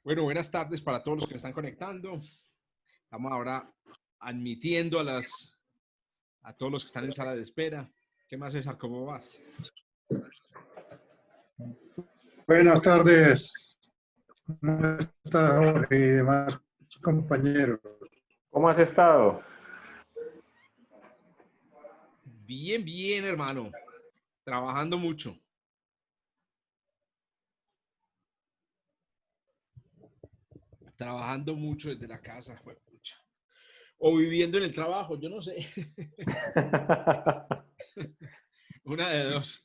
Bueno, buenas tardes para todos los que están conectando. Estamos ahora admitiendo a todos los que están en sala de espera. ¿Qué más, César? ¿Cómo vas? Buenas tardes. ¿Cómo está Jorge y demás compañeros? ¿Cómo has estado? Bien, bien, hermano. Trabajando mucho. Trabajando mucho desde la casa. Pucha. O viviendo en el trabajo, yo no sé. Una de dos.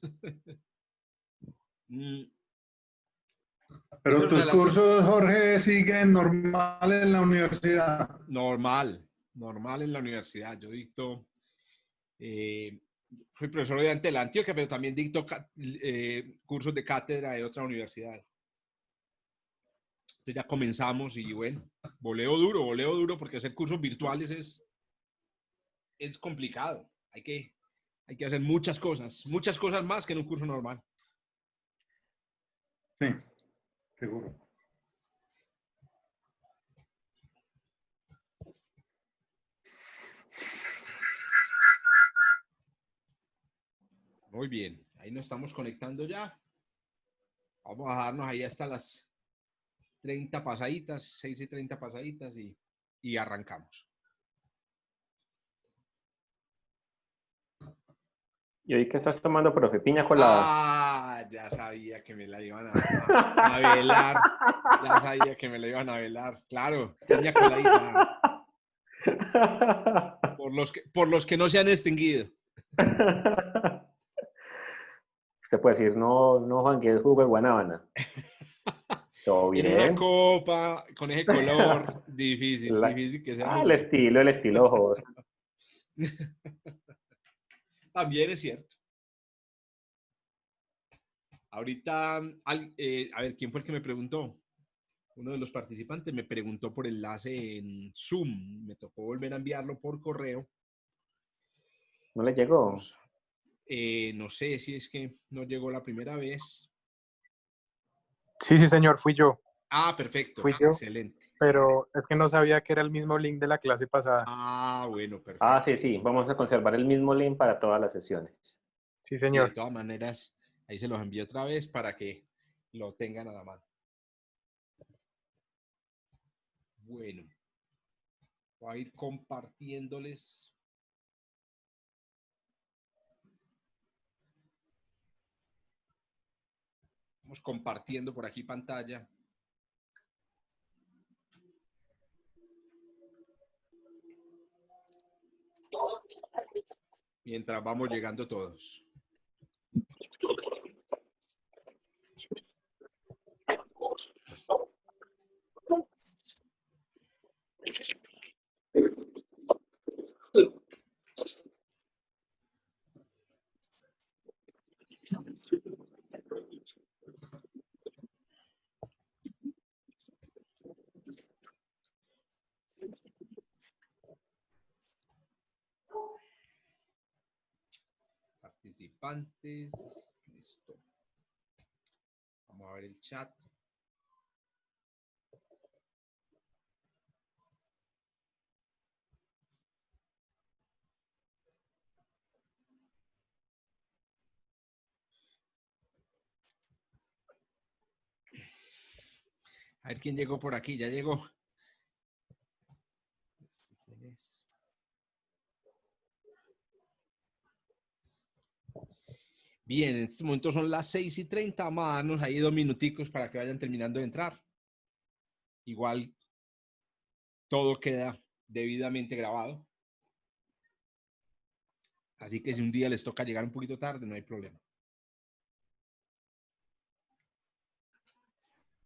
Pero tus cursos, Jorge, siguen normal en la universidad. Normal en la universidad. Yo dicto, fui profesor obviamente de la Antioquia, pero también dicto cursos de cátedra de otra universidad. Entonces ya comenzamos y bueno, voleo duro, porque hacer cursos virtuales es complicado. Hay que hacer muchas cosas más que en un curso normal. Sí, seguro. Muy bien, ahí nos estamos conectando ya. Vamos a darnos ahí hasta las 30 pasaditas, 6:30 pasaditas y arrancamos. ¿Y hoy qué estás tomando, profe? ¿Piña colada? Ah, ya sabía que me la iban a velar. Ya sabía que me la iban a velar. Claro, piña coladita. Por los que no se han extinguido. Usted puede decir, no, Juan, que es jugo de guanábana. Todo En una bien. copa, con ese color, difícil que sea jugo. El estilo ojos. También es cierto. Ahorita, a ver, ¿quién fue el que me preguntó? Uno de los participantes me preguntó por enlace en Zoom. Me tocó volver a enviarlo por correo. ¿No le llegó? No sé si es que no llegó la primera vez. Sí, señor, fui yo. Ah, perfecto. Fui yo, excelente. pero es que no sabía que era el mismo link de la clase pasada. Ah, bueno, perfecto. Ah, sí. Vamos a conservar el mismo link para todas las sesiones. Sí, Sí, señor. de todas maneras, ahí se los envío otra vez para que lo tengan a la mano. Bueno, voy a ir compartiéndoles. Vamos compartiendo por aquí pantalla. Mientras vamos llegando todos. Participantes. Listo. Vamos a ver el chat. A ver quién llegó por aquí. Ya llegó. ¿Quién es? Bien, en este momento son las 6:30. Vamos a darnos ahí 2 minuticos para que vayan terminando de entrar. Igual todo queda debidamente grabado. Así que si un día les toca llegar un poquito tarde, no hay problema.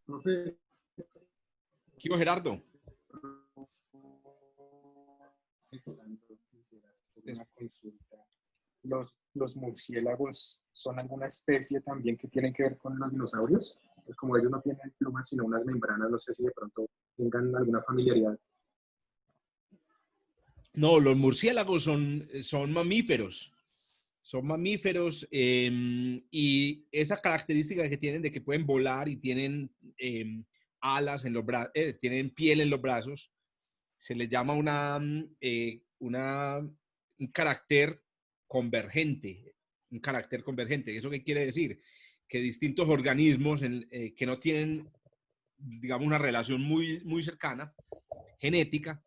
Profe. ¿Qué hubo, Gerardo? Una consulta. ¿Los murciélagos son alguna especie también que tienen que ver con los dinosaurios? Pues como ellos no tienen plumas, sino unas membranas, no sé si de pronto tengan alguna familiaridad. No, los murciélagos son mamíferos. Son mamíferos y esa característica que tienen de que pueden volar y tienen alas en los brazos, tienen piel en los brazos, se les llama un carácter convergente. Un carácter convergente. ¿Eso qué quiere decir? Que distintos organismos que no tienen, digamos, una relación muy, muy cercana, genética,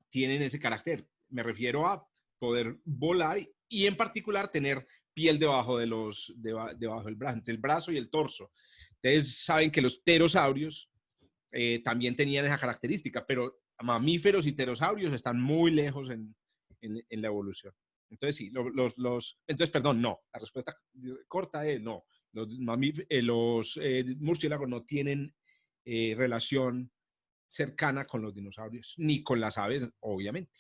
tienen ese carácter. Me refiero a poder volar y en particular tener piel debajo debajo del brazo, entre el brazo y el torso. Ustedes saben que los pterosaurios también tenían esa característica, pero mamíferos y pterosaurios están muy lejos en la evolución. Entonces, sí, entonces, perdón, no. La respuesta corta es no. Los murciélagos no tienen relación cercana con los dinosaurios, ni con las aves, obviamente.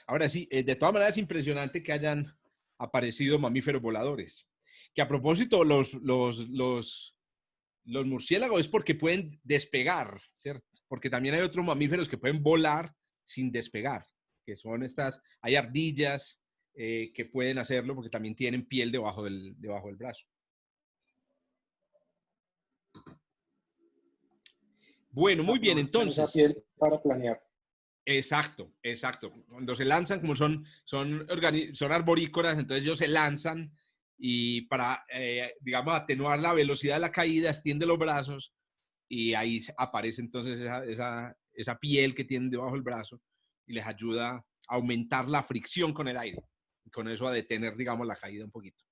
Ahora sí, de todas maneras es impresionante que hayan aparecido mamíferos voladores. Que a propósito, los murciélagos es porque pueden despegar, ¿cierto? Porque también hay otros mamíferos que pueden volar sin despegar, que son hay ardillas que pueden hacerlo porque también tienen piel debajo del brazo. Bueno, muy bien, entonces. Esa piel para planear. Exacto. Cuando se lanzan, como son arborícolas, entonces ellos se lanzan y para, digamos, atenuar la velocidad de la caída, extiende los brazos y ahí aparece entonces esa piel que tienen debajo del brazo y les ayuda a aumentar la fricción con el aire y con eso a detener, digamos, la caída un poquito.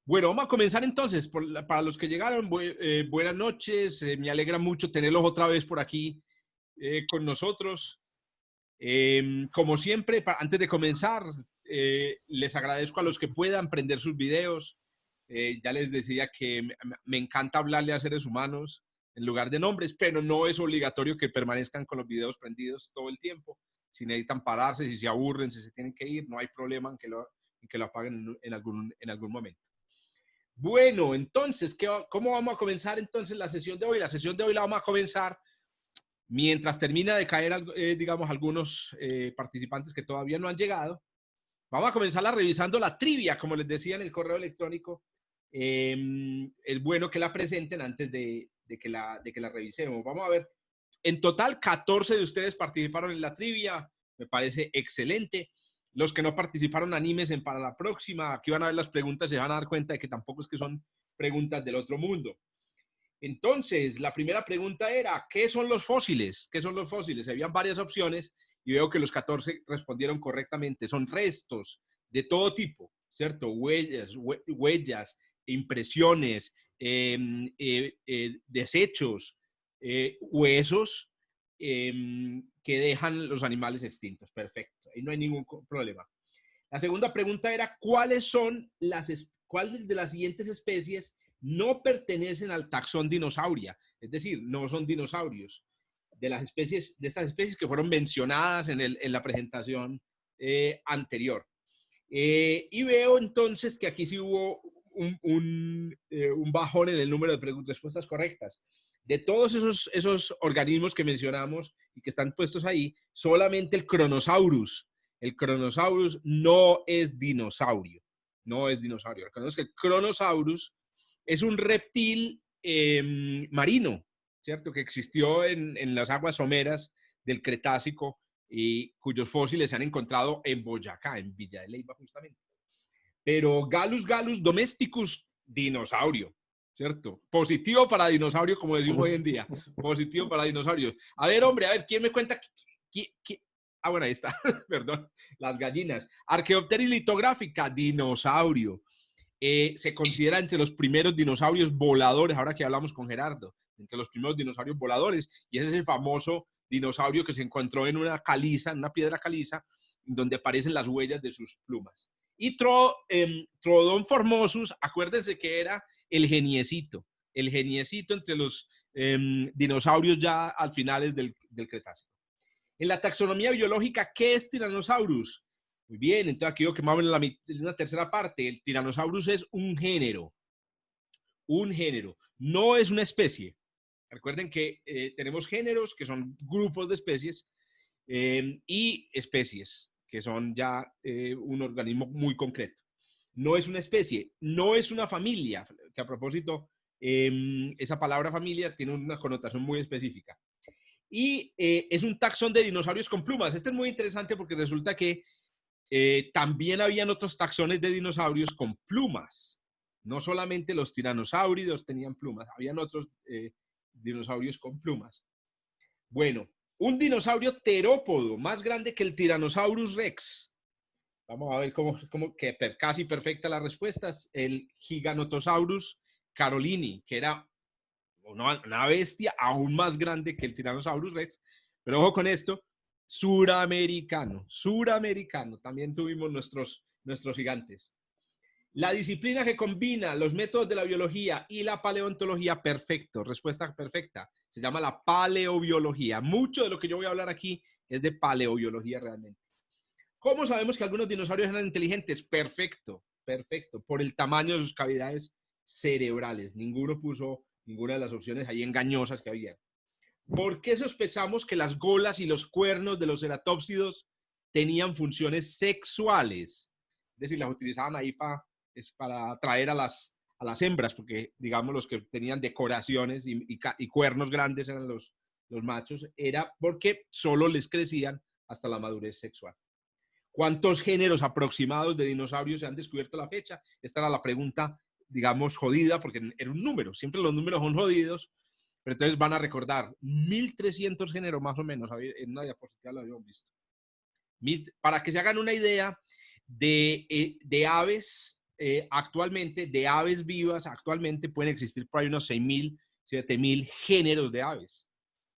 Bueno, vamos a comenzar entonces. Para los que llegaron, buenas noches. Me alegra mucho tenerlos otra vez por aquí con nosotros. Como siempre, antes de comenzar, les agradezco a los que puedan prender sus videos. Ya les decía que me encanta hablarle a seres humanos en lugar de nombres, pero no es obligatorio que permanezcan con los videos prendidos todo el tiempo. Si necesitan pararse, si se aburren, si se tienen que ir, no hay problema en que lo apaguen en algún momento. Bueno, entonces, ¿cómo vamos a comenzar entonces la sesión de hoy? La sesión de hoy la vamos a comenzar mientras termina de caer, digamos, algunos participantes que todavía no han llegado. Vamos a comenzarla revisando la trivia, como les decía en el correo electrónico. Es bueno que la presenten antes de que la revisemos. Vamos a ver. En total, 14 de ustedes participaron en la trivia. Me parece excelente. Los que no participaron, anímense para la próxima. Aquí van a ver las preguntas y se van a dar cuenta de que tampoco es que son preguntas del otro mundo. Entonces, la primera pregunta era, ¿qué son los fósiles? ¿Qué son los fósiles? Habían varias opciones y veo que los 14 respondieron correctamente. Son restos de todo tipo, ¿cierto? Huellas, impresiones, desechos, huesos que dejan los animales extintos. Perfecto, ahí no hay ningún problema. La segunda pregunta era, ¿cuáles de las siguientes especies no pertenecen al taxón dinosauria? Es decir, no son dinosaurios. De estas especies que fueron mencionadas en la presentación anterior. Y veo entonces que aquí sí hubo un bajón en el número de respuestas correctas. De todos esos organismos que mencionamos y que están puestos ahí, solamente el Kronosaurus no es dinosaurio. No es dinosaurio. Recordemos que el Kronosaurus es un reptil marino, ¿cierto? Que existió en las aguas someras del Cretácico y cuyos fósiles se han encontrado en Boyacá, en Villa de Leyva justamente. Pero Gallus domesticus, dinosaurio, ¿cierto? Positivo para dinosaurio, como decimos hoy en día. Positivo para dinosaurio. A ver, hombre, ¿quién me cuenta? Ah, bueno, ahí está, perdón, las gallinas. Archaeopteryx litográfica, dinosaurio. Se considera entre los primeros dinosaurios voladores, ahora que hablamos con Gerardo, entre los primeros dinosaurios voladores, y ese es el famoso dinosaurio que se encontró en una caliza, en una piedra caliza, donde aparecen las huellas de sus plumas. Y Troodon formosus, acuérdense que era el geniecito entre los dinosaurios ya al finales del Cretácico. En la taxonomía biológica, ¿qué es Tyrannosaurus? Muy bien, entonces aquí veo que más o menos en una tercera parte, el Tyrannosaurus es un género, no es una especie. Recuerden que tenemos géneros, que son grupos de especies, y especies, que son ya un organismo muy concreto. No es una especie, no es una familia. que a propósito, esa palabra familia tiene una connotación muy específica. Y es un taxón de dinosaurios con plumas. Este es muy interesante porque resulta que también habían otros taxones de dinosaurios con plumas. No solamente los tiranosáuridos tenían plumas, habían otros dinosaurios con plumas. Bueno, un dinosaurio terópodo más grande que el Tyrannosaurus Rex. Vamos a ver que casi perfecta las respuestas. El Giganotosaurus carolini, que era una bestia aún más grande que el Tyrannosaurus Rex. Pero ojo con esto, suramericano. También tuvimos nuestros gigantes. La disciplina que combina los métodos de la biología y la paleontología, perfecto, respuesta perfecta. Se llama la paleobiología. Mucho de lo que yo voy a hablar aquí es de paleobiología realmente. ¿Cómo sabemos que algunos dinosaurios eran inteligentes? Perfecto. Por el tamaño de sus cavidades cerebrales. Ninguno puso ninguna de las opciones ahí engañosas que había. ¿Por qué sospechamos que las golas y los cuernos de los ceratópsidos tenían funciones sexuales? Es decir, las utilizaban ahí para atraer a las hembras, porque digamos los que tenían decoraciones y cuernos grandes eran los machos, era porque solo les crecían hasta la madurez sexual. ¿Cuántos géneros aproximados de dinosaurios se han descubierto a la fecha? Esta era la pregunta, digamos, jodida, porque era un número. Siempre los números son jodidos, pero entonces van a recordar 1.300 géneros más o menos. En una diapositiva lo habíamos visto. Para que se hagan una idea de aves actualmente, de aves vivas actualmente pueden existir por ahí unos 6.000, 7.000 géneros de aves,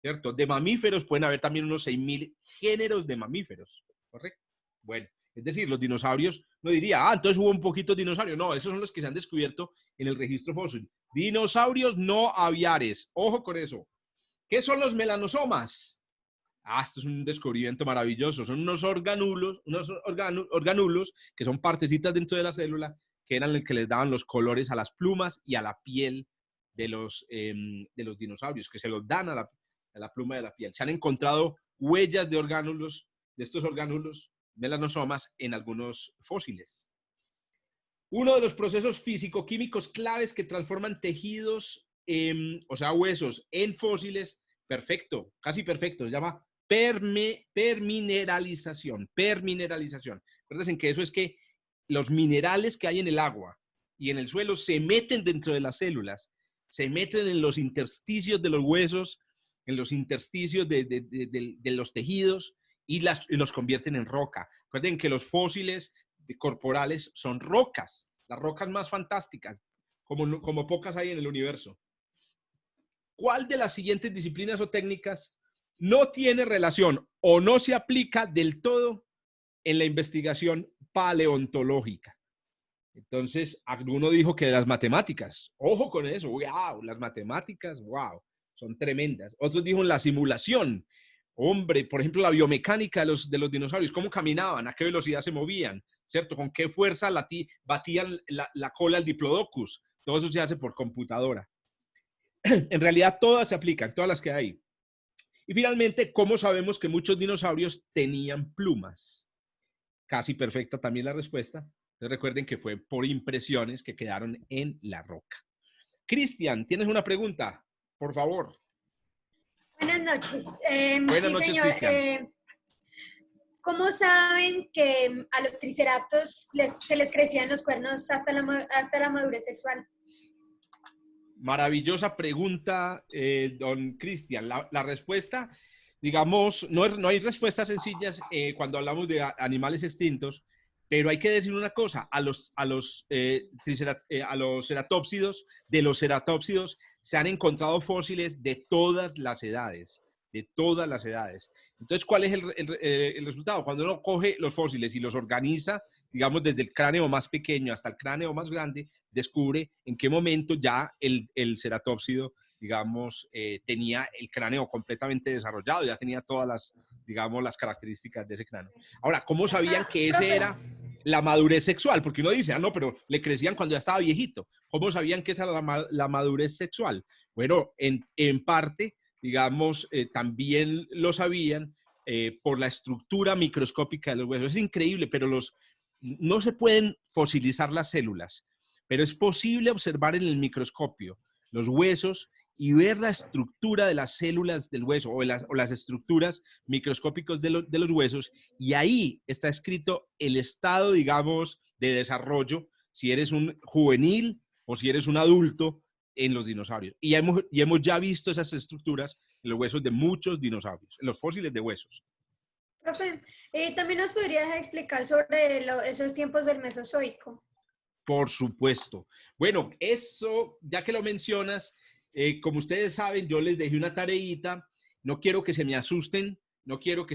¿cierto? De mamíferos pueden haber también unos 6.000 géneros de mamíferos, ¿correcto? Bueno, es decir, los dinosaurios, no diría, entonces hubo un poquito de dinosaurio. No, esos son los que se han descubierto en el registro fósil. Dinosaurios no aviares. Ojo con eso. ¿Qué son los melanosomas? Esto es un descubrimiento maravilloso. Son unos organulos que son partecitas dentro de la célula que eran el que les daban los colores a las plumas y a la piel de los dinosaurios, que se los dan a la pluma de la piel. Se han encontrado huellas de estos orgánulos melanosomas en algunos fósiles. Uno de los procesos físico-químicos claves que transforman tejidos, o sea, huesos, en fósiles, perfecto, casi perfecto, se llama permineralización. Recuerden que eso es que los minerales que hay en el agua y en el suelo se meten dentro de las células, se meten en los intersticios de los huesos, en los intersticios de los tejidos, y los convierten en roca. Recuerden que los fósiles corporales son rocas, las rocas más fantásticas, como pocas hay en el universo. ¿Cuál de las siguientes disciplinas o técnicas no tiene relación o no se aplica del todo en la investigación paleontológica? Entonces, alguno dijo que de las matemáticas. Ojo con eso, wow, las matemáticas, wow, son tremendas. Otros dijeron la simulación. Hombre, por ejemplo, la biomecánica de los dinosaurios, cómo caminaban, a qué velocidad se movían, ¿cierto? Con qué fuerza batían la cola al diplodocus. Todo eso se hace por computadora. En realidad, todas se aplican, todas las que hay. Y finalmente, ¿cómo sabemos que muchos dinosaurios tenían plumas? Casi perfecta también la respuesta. Entonces, recuerden que fue por impresiones que quedaron en la roca. Cristian, ¿tienes una pregunta? Por favor. Buenas noches. Buenas sí, noches, señor. Cristian. ¿Cómo saben que a los triceratops se les crecían los cuernos hasta la madurez sexual? Maravillosa pregunta, don Cristian. La respuesta, digamos, no hay respuestas sencillas cuando hablamos de animales extintos, pero hay que decir una cosa, a los ceratópsidos, de los ceratópsidos se han encontrado fósiles de todas las edades, Entonces, ¿cuál es el resultado? Cuando uno coge los fósiles y los organiza, digamos, desde el cráneo más pequeño hasta el cráneo más grande, descubre en qué momento ya el ceratópsido, digamos, tenía el cráneo completamente desarrollado, ya tenía todas las características de ese cráneo. Ahora, ¿cómo sabían que ese era la madurez sexual? Porque uno dice, no, pero le crecían cuando ya estaba viejito. ¿Cómo sabían que esa era la madurez sexual? Bueno, en parte, digamos, también lo sabían por la estructura microscópica de los huesos. Es increíble, pero no se pueden fosilizar las células, pero es posible observar en el microscopio los huesos y ver la estructura de las células del hueso o las estructuras microscópicas de los huesos, y ahí está escrito el estado, digamos, de desarrollo, si eres un juvenil o si eres un adulto en los dinosaurios. Y hemos ya visto esas estructuras en los huesos de muchos dinosaurios, en los fósiles de huesos. Profe, ¿también nos podrías explicar sobre esos tiempos del Mesozoico? Por supuesto. Bueno, eso, ya que lo mencionas, como ustedes saben, yo les dejé una tareita. No quiero que se me asusten, no quiero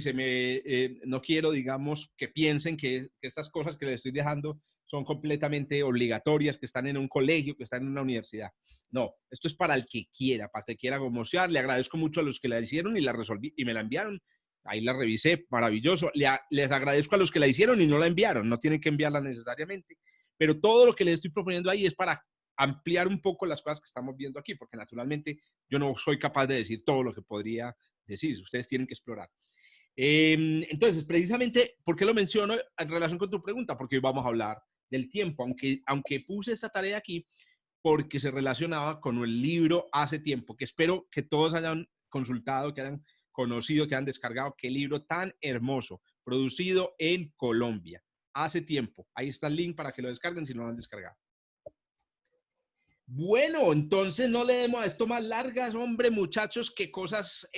digamos, que piensen que estas cosas que les estoy dejando son completamente obligatorias, que están en un colegio, que están en una universidad. No, esto es para el que quiera, para que quiera gomosear. Le agradezco mucho a los que la hicieron y la resolví y me la enviaron. Ahí la revisé, maravilloso. Les agradezco a los que la hicieron y no la enviaron, no tienen que enviarla necesariamente. Pero todo lo que les estoy proponiendo ahí es para ampliar un poco las cosas que estamos viendo aquí, porque naturalmente yo no soy capaz de decir todo lo que podría decir. Ustedes tienen que explorar. Entonces, precisamente, ¿por qué lo menciono en relación con tu pregunta? Porque hoy vamos a hablar del tiempo, aunque puse esta tarea aquí porque se relacionaba con el libro Hace Tiempo, que espero que todos hayan consultado, que hayan conocido, que hayan descargado. Qué libro tan hermoso, producido en Colombia. Hace Tiempo. Ahí está el link para que lo descarguen si no lo han descargado. Bueno, entonces no le demos a esto más largas, hombre, muchachos, qué cosas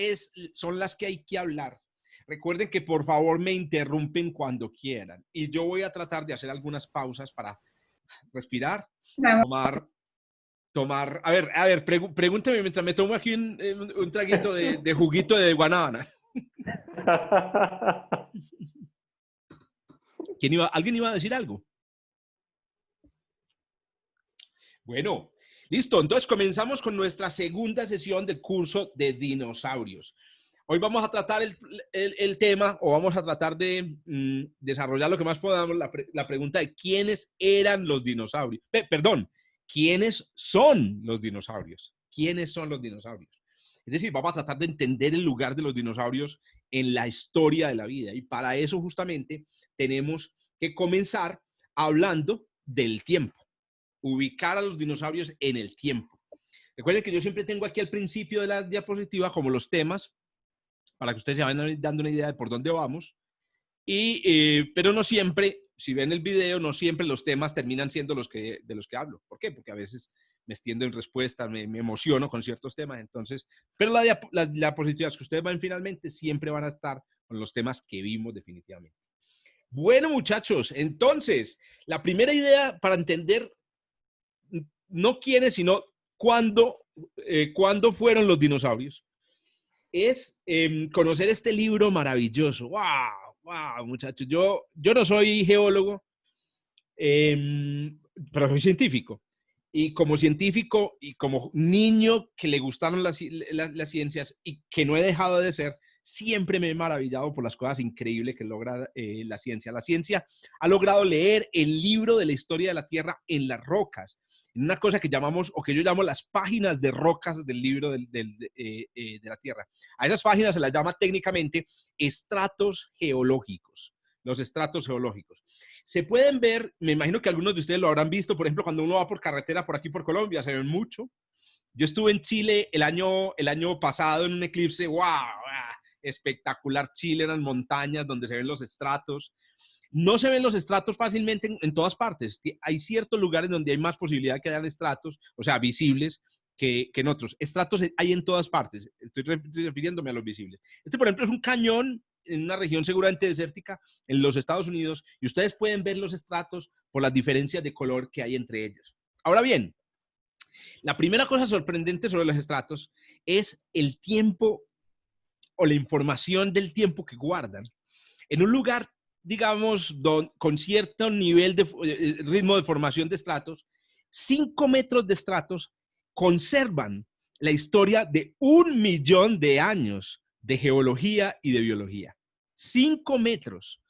son las que hay que hablar. Recuerden que por favor me interrumpen cuando quieran y yo voy a tratar de hacer algunas pausas para respirar, tomar, a ver, pregúnteme mientras me tomo aquí un traguito de juguito de guanábana. ¿Alguien iba a decir algo? Bueno, listo. Entonces comenzamos con nuestra segunda sesión del curso de dinosaurios. Hoy vamos a tratar el tema, o vamos a tratar de desarrollar lo que más podamos, la pregunta de quiénes eran los dinosaurios. Perdón, ¿quiénes son los dinosaurios? ¿Quiénes son los dinosaurios? Es decir, vamos a tratar de entender el lugar de los dinosaurios en la historia de la vida. Y para eso justamente tenemos que comenzar hablando del tiempo. Ubicar a los dinosaurios en el tiempo. Recuerden que yo siempre tengo aquí al principio de la diapositiva como los temas, para que ustedes se vayan dando una idea de por dónde vamos. Pero no siempre, si ven el video, no siempre los temas terminan siendo de los que hablo. ¿Por qué? Porque a veces me extiendo en respuesta, me emociono con ciertos temas. Entonces, pero las diapositivas que ustedes ven finalmente siempre van a estar con los temas que vimos definitivamente. Bueno, muchachos, entonces, la primera idea para entender no quiénes, sino cuándo fueron los dinosaurios, es conocer este libro maravilloso. ¡Wow, muchachos! Yo no soy geólogo, pero soy científico. Y como científico y como niño que le gustaron las ciencias y que no he dejado de ser, siempre me he maravillado por las cosas increíbles que logra la ciencia. La ciencia ha logrado leer el libro de la historia de la Tierra en las rocas, en una cosa que llamamos, o que yo llamo las páginas de rocas del libro de la Tierra. A esas páginas se las llama técnicamente estratos geológicos, los estratos geológicos. Se pueden ver, me imagino que algunos de ustedes lo habrán visto, por ejemplo, cuando uno va por carretera por aquí por Colombia, se ven mucho. Yo estuve en Chile el año pasado en un eclipse, ¡wow! Espectacular. Chile, eran montañas donde se ven los estratos. No se ven los estratos fácilmente en todas partes. Hay ciertos lugares donde hay más posibilidad que hayan estratos, o sea, visibles, que en otros. Estratos hay en todas partes. Estoy refiriéndome a los visibles. Este, por ejemplo, es un cañón en una región seguramente desértica en los Estados Unidos y ustedes pueden ver los estratos por las diferencias de color que hay entre ellos. Ahora bien, la primera cosa sorprendente sobre los estratos es el tiempo o la información del tiempo que guardan. En un lugar, digamos, con cierto nivel de ritmo de formación de estratos, 5 metros de estratos conservan la historia de 1 millón de años de geología y de biología. 5 metros.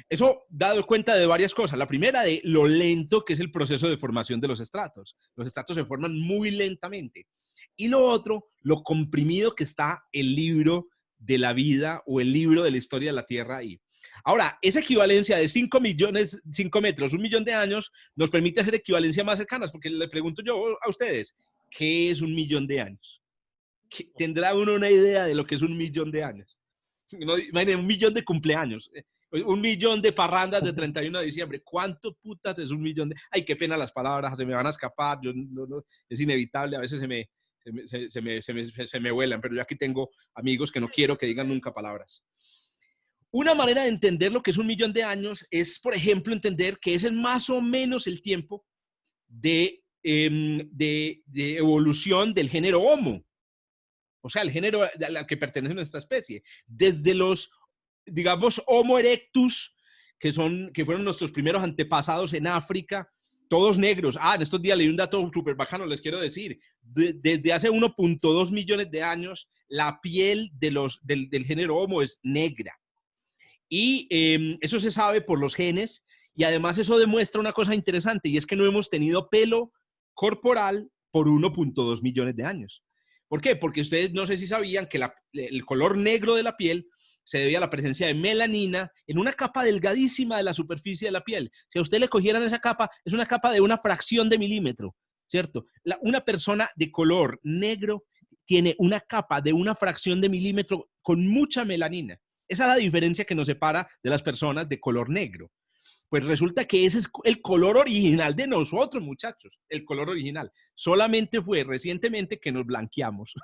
Eso da cuenta de varias cosas. La primera, de lo lento que es el proceso de formación de los estratos. Los estratos se forman muy lentamente. Y lo otro, lo comprimido que está el libro de la vida o el libro de la historia de la Tierra ahí. Ahora, esa equivalencia de 5 millones, 5 metros, 1 millón de años, nos permite hacer equivalencias más cercanas, porque le pregunto yo a ustedes, ¿qué es 1 millón de años? ¿Tendrá uno una idea de lo que es 1 millón de años? No, imagínense, 1 millón de cumpleaños, 1 millón de parrandas de 31 de diciembre. ¿Cuánto putas es 1 millón de...? Ay, qué pena las palabras, se me van a escapar, es inevitable, a veces se me vuelan, pero yo aquí tengo amigos que no quiero que digan nunca palabras. Una manera de entender lo que es 1 millón de años es, por ejemplo, entender que ese es más o menos el tiempo de evolución del género Homo. O sea, el género al que pertenece nuestra especie. Desde los, digamos, Homo erectus, que fueron nuestros primeros antepasados en África, todos negros. En estos días leí un dato súper bacano, les quiero decir. Desde hace 1.2 millones de años, la piel del género Homo es negra. Y eso se sabe por los genes, y además eso demuestra una cosa interesante, y es que no hemos tenido pelo corporal por 1.2 millones de años. ¿Por qué? Porque ustedes no sé si sabían que el color negro de la piel se debe a la presencia de melanina en una capa delgadísima de la superficie de la piel. Si a usted le cogieran esa capa, es una capa de una fracción de milímetro, ¿cierto? Una persona de color negro tiene una capa de una fracción de milímetro con mucha melanina. Esa es la diferencia que nos separa de las personas de color negro. Pues resulta que ese es el color original de nosotros, muchachos. El color original. Solamente fue recientemente que nos blanqueamos.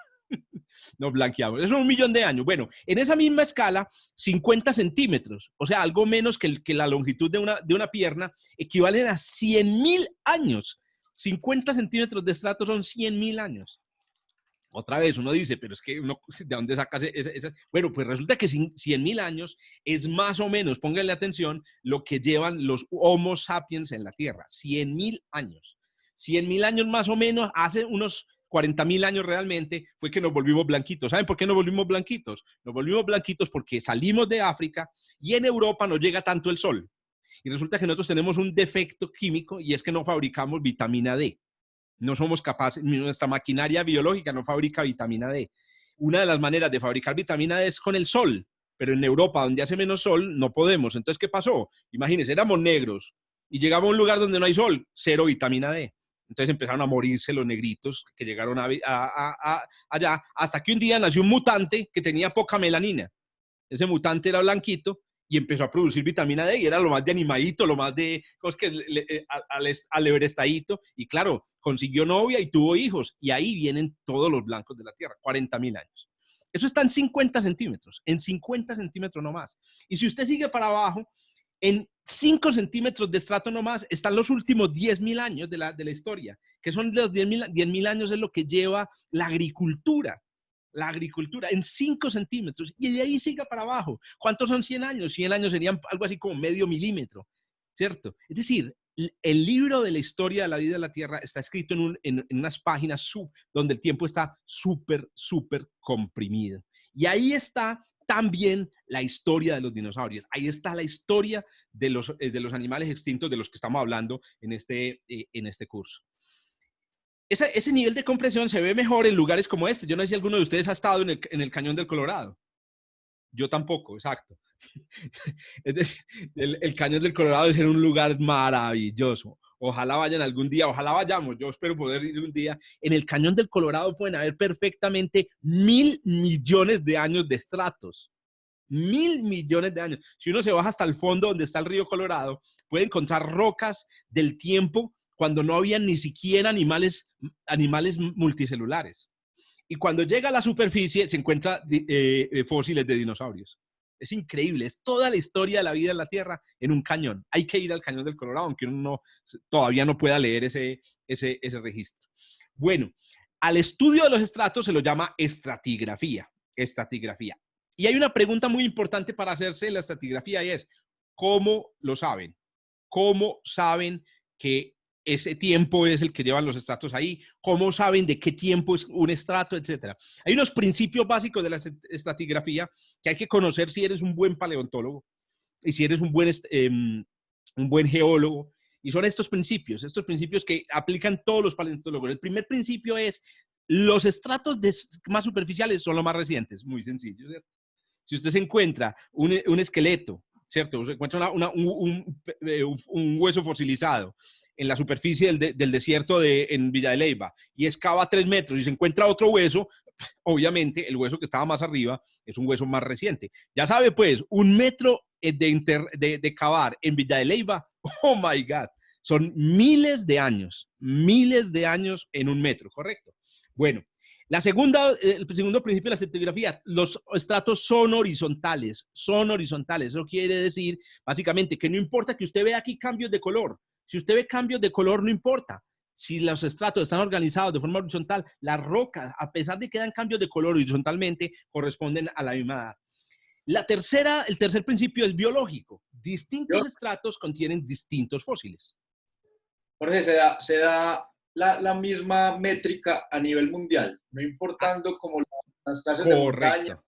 Nos blanqueamos. Eso es 1 millón de años. Bueno, en esa misma escala, 50 centímetros, o sea, algo menos que la longitud de una pierna, equivalen a 100.000 años. 50 centímetros de estrato son 100.000 años. Otra vez uno dice, pero es que uno, ¿de dónde sacas esa? Bueno, pues resulta que 100.000 años es más o menos, pónganle atención, lo que llevan los Homo sapiens en la Tierra. 100.000 años. 100.000 años más o menos, hace unos 40.000 años realmente, fue que nos volvimos blanquitos. ¿Saben por qué nos volvimos blanquitos? Nos volvimos blanquitos porque salimos de África y en Europa no llega tanto el sol. Y resulta que nosotros tenemos un defecto químico y es que no fabricamos vitamina D. No somos capaces, nuestra maquinaria biológica no fabrica vitamina D. Una de las maneras de fabricar vitamina D es con el sol, pero en Europa, donde hace menos sol, no podemos. Entonces, ¿qué pasó? Imagínense, éramos negros y llegamos a un lugar donde no hay sol, cero vitamina D. Entonces empezaron a morirse los negritos que llegaron allá, hasta que un día nació un mutante que tenía poca melanina. Ese mutante era blanquito y empezó a producir vitamina D y era lo más de animadito, lo más de alebrestadito. Y claro, consiguió novia y tuvo hijos. Y ahí vienen todos los blancos de la Tierra, 40.000 años. Eso está en 50 centímetros, en 50 centímetros nomás. Y si usted sigue para abajo, en 5 centímetros de estrato nomás están los últimos 10.000 años de la historia, que son los 10.000 años es lo que lleva la agricultura. La agricultura en 5 centímetros y de ahí siga para abajo. ¿Cuántos son 100 años? 100 años serían algo así como medio milímetro, ¿cierto? Es decir, el libro de la historia de la vida de la Tierra está escrito en unas páginas donde el tiempo está súper comprimido. Y ahí está también la historia de los dinosaurios. Ahí está la historia de los animales extintos de los que estamos hablando en este curso. Ese nivel de compresión se ve mejor en lugares como este. Yo no sé si alguno de ustedes ha estado en el Cañón del Colorado. Yo tampoco, exacto. Es decir, el Cañón del Colorado es un lugar maravilloso. Ojalá vayan algún día, ojalá vayamos. Yo espero poder ir un día. En el Cañón del Colorado pueden haber perfectamente 1.000 millones de años de estratos. 1.000 millones de años. Si uno se baja hasta el fondo donde está el río Colorado, puede encontrar rocas del tiempo cuando no había ni siquiera animales multicelulares. Y cuando llega a la superficie se encuentra fósiles de dinosaurios. Es increíble, es toda la historia de la vida en la Tierra en un cañón. Hay que ir al Cañón del Colorado, aunque uno todavía no pueda leer ese registro. Bueno, al estudio de los estratos se lo llama estratigrafía. Y hay una pregunta muy importante para hacerse en la estratigrafía y es, ¿cómo lo saben? ¿Cómo saben que ese tiempo es el que llevan los estratos ahí? ¿Cómo saben de qué tiempo es un estrato, etcétera? Hay unos principios básicos de la estratigrafía que hay que conocer si eres un buen paleontólogo y si eres un buen geólogo. Y son estos principios que aplican todos los paleontólogos. El primer principio es, los estratos más superficiales son los más recientes. Muy sencillo, ¿cierto? Si usted se encuentra un esqueleto ¿cierto? Se encuentra un hueso fosilizado en la superficie del desierto en Villa de Leyva y excava 3 metros y se encuentra otro hueso, obviamente el hueso que estaba más arriba es un hueso más reciente. Ya sabe, pues, 1 metro de cavar en Villa de Leyva, oh my God, son miles de años en 1 metro, ¿correcto? Bueno, el segundo principio de la estratigrafía, los estratos son horizontales. Eso quiere decir, básicamente, que no importa que usted vea aquí cambios de color. Si usted ve cambios de color, no importa. Si los estratos están organizados de forma horizontal, las rocas, a pesar de que dan cambios de color horizontalmente, corresponden a la misma edad. El tercer principio es biológico. Distintos estratos contienen distintos fósiles. Jorge, se da la misma métrica a nivel mundial, no importando como las clases de montaña.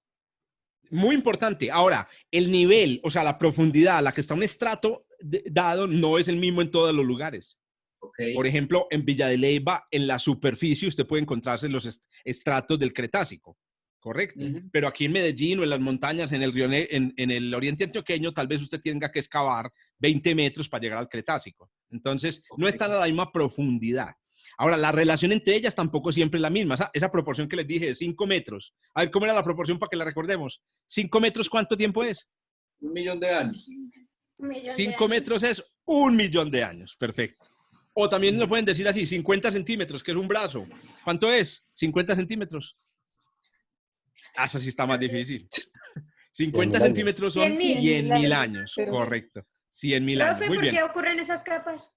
Muy importante. Ahora, el nivel, o sea, la profundidad a la que está un estrato dado no es el mismo en todos los lugares. Okay. Por ejemplo, en Villa de Leyva, en la superficie, usted puede encontrarse los estratos del Cretácico, ¿correcto? Pero aquí en Medellín o en las montañas, en el oriente antioqueño, tal vez usted tenga que excavar 20 metros para llegar al Cretácico. Entonces, no están a la misma profundidad. Ahora, la relación entre ellas tampoco siempre es la misma. Esa proporción que les dije de 5 metros. A ver, ¿cómo era la proporción para que la recordemos? 5 metros, ¿cuánto tiempo es? 1 millón de años. 5 metros es 1 millón de años. Perfecto. O también lo pueden decir así, 50 centímetros, que es un brazo. ¿Cuánto es? 50 centímetros. Esa sí está más difícil. 50 centímetros son 100.000 años. Correcto. 100.000 años. Muy ¿Por bien. qué ocurren esas capas?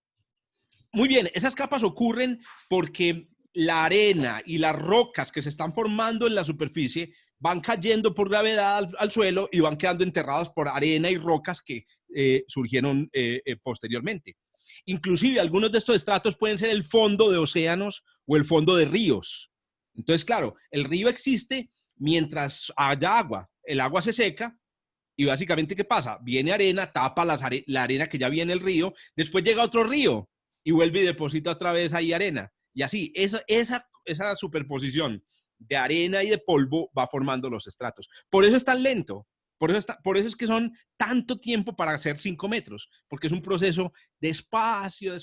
Muy bien, esas capas ocurren porque la arena y las rocas que se están formando en la superficie van cayendo por gravedad al suelo y van quedando enterradas por arena y rocas que surgieron posteriormente. Inclusive algunos de estos estratos pueden ser el fondo de océanos o el fondo de ríos. Entonces, claro, el río existe mientras haya agua. El agua se seca y básicamente, ¿qué pasa? Viene arena, tapa la arena que ya viene el río, después llega otro río y vuelve y deposita otra vez ahí arena. Y así, esa superposición de arena y de polvo va formando los estratos. Por eso es tan lento. Por eso es que son tanto tiempo para hacer 5 metros, porque es un proceso despacio.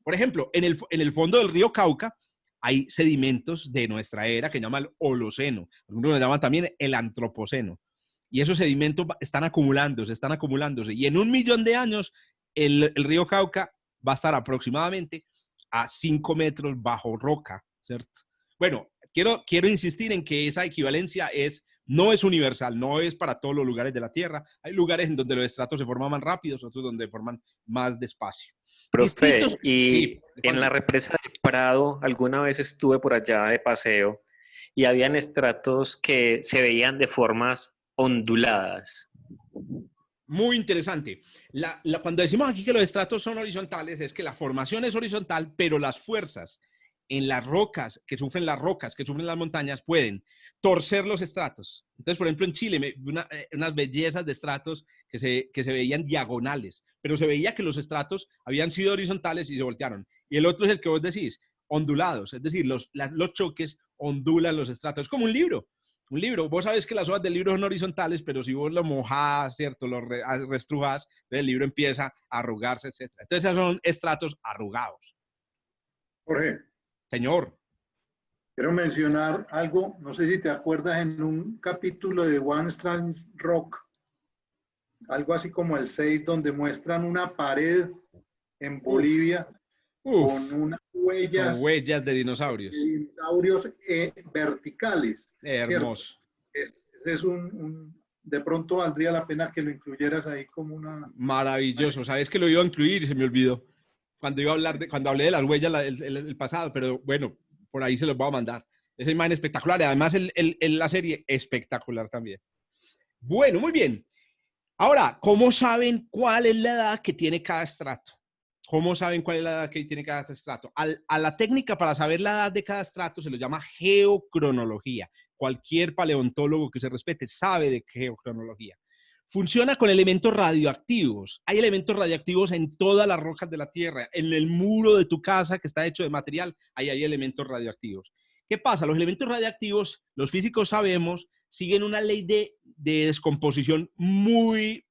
Por ejemplo, en el fondo del río Cauca hay sedimentos de nuestra era que llaman el Holoceno. Algunos lo llaman también el Antropoceno. Y esos sedimentos están acumulándose. Y en 1 millón de años, el río Cauca va a estar aproximadamente a 5 metros bajo roca, ¿cierto? Bueno, quiero insistir en que esa equivalencia no es universal, no es para todos los lugares de la Tierra. Hay lugares en donde los estratos se forman más rápidos, otros donde forman más despacio. Profe, sí, en la represa de Prado, alguna vez estuve por allá de paseo y habían estratos que se veían de formas onduladas. Muy interesante. Cuando decimos aquí que los estratos son horizontales, es que la formación es horizontal, pero las fuerzas en las rocas, que sufren las montañas, pueden torcer los estratos. Entonces, por ejemplo, en Chile, unas bellezas de estratos que se veían diagonales, pero se veía que los estratos habían sido horizontales y se voltearon. Y el otro es el que vos decís, ondulados, es decir, los choques ondulan los estratos. Es como un libro. Vos sabés que las hojas del libro son horizontales, pero si vos lo mojás, ¿cierto? Lo restrujás, entonces el libro empieza a arrugarse, etc. Entonces, esos son estratos arrugados. Jorge. Señor. Quiero mencionar algo, no sé si te acuerdas, en un capítulo de One Strange Rock, algo así como el 6, donde muestran una pared en Bolivia con unas huellas de dinosaurios. Verticales. Hermoso. Ese es de pronto valdría la pena que lo incluyeras ahí como una... Maravilloso. Sabes que lo iba a incluir y se me olvidó. Cuando hablé de las huellas el pasado, pero bueno, por ahí se los voy a mandar. Esa imagen espectacular y además la serie espectacular también. Bueno, muy bien. Ahora, ¿cómo saben cuál es la edad que tiene cada estrato? A la técnica para saber la edad de cada estrato se lo llama geocronología. Cualquier paleontólogo que se respete sabe de geocronología. Funciona con elementos radioactivos. Hay elementos radioactivos en todas las rocas de la Tierra. En el muro de tu casa que está hecho de material, ahí hay elementos radioactivos. ¿Qué pasa? Los elementos radioactivos, los físicos sabemos, siguen una ley de descomposición muy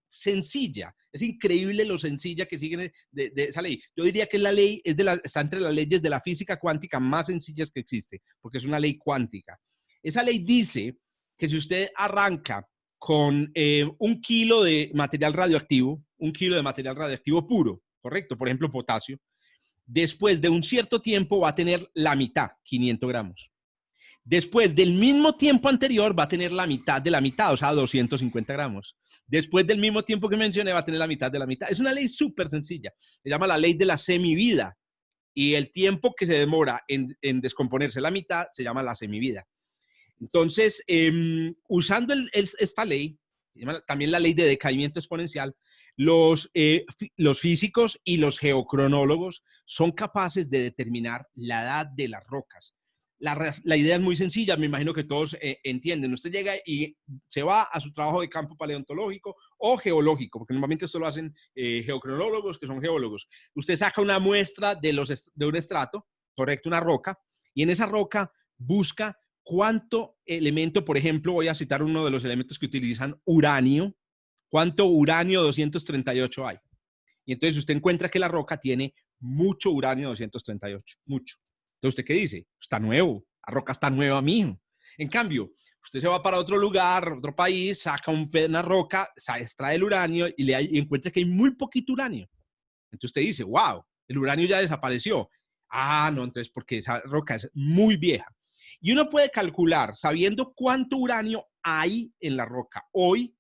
sencilla. Es increíble lo sencilla que siguen de esa ley. Yo diría que la ley está entre las leyes de la física cuántica más sencillas que existe, porque es una ley cuántica. Esa ley dice que si usted arranca con 1 kilo de material radioactivo, 1 kilo de material radioactivo puro, ¿correcto? Por ejemplo, potasio. Después de un cierto tiempo va a tener la mitad, 500 gramos. Después del mismo tiempo anterior va a tener la mitad de la mitad, o sea, 250 gramos. Después del mismo tiempo que mencioné va a tener la mitad de la mitad. Es una ley súper sencilla. Se llama la ley de la semivida. Y el tiempo que se demora en descomponerse la mitad se llama la semivida. Entonces, usando esta ley, también la ley de decaimiento exponencial, los físicos y los geocronólogos son capaces de determinar la edad de las rocas. La idea es muy sencilla, me imagino que todos entienden. Usted llega y se va a su trabajo de campo paleontológico o geológico, porque normalmente esto lo hacen geocronólogos, que son geólogos. Usted saca una muestra de un estrato, correcto, una roca, y en esa roca busca cuánto elemento, por ejemplo, voy a citar uno de los elementos que utilizan, uranio, cuánto uranio 238 hay. Y entonces usted encuentra que la roca tiene mucho uranio 238, mucho. Entonces, ¿usted qué dice? Está nuevo, la roca está nueva, mijo. En cambio, usted se va para otro lugar, otro país, saca una roca, extrae el uranio y encuentra que hay muy poquito uranio. Entonces usted dice, wow, el uranio ya desapareció. Ah, no, entonces porque esa roca es muy vieja. Y uno puede calcular, sabiendo cuánto uranio hay en la roca hoy,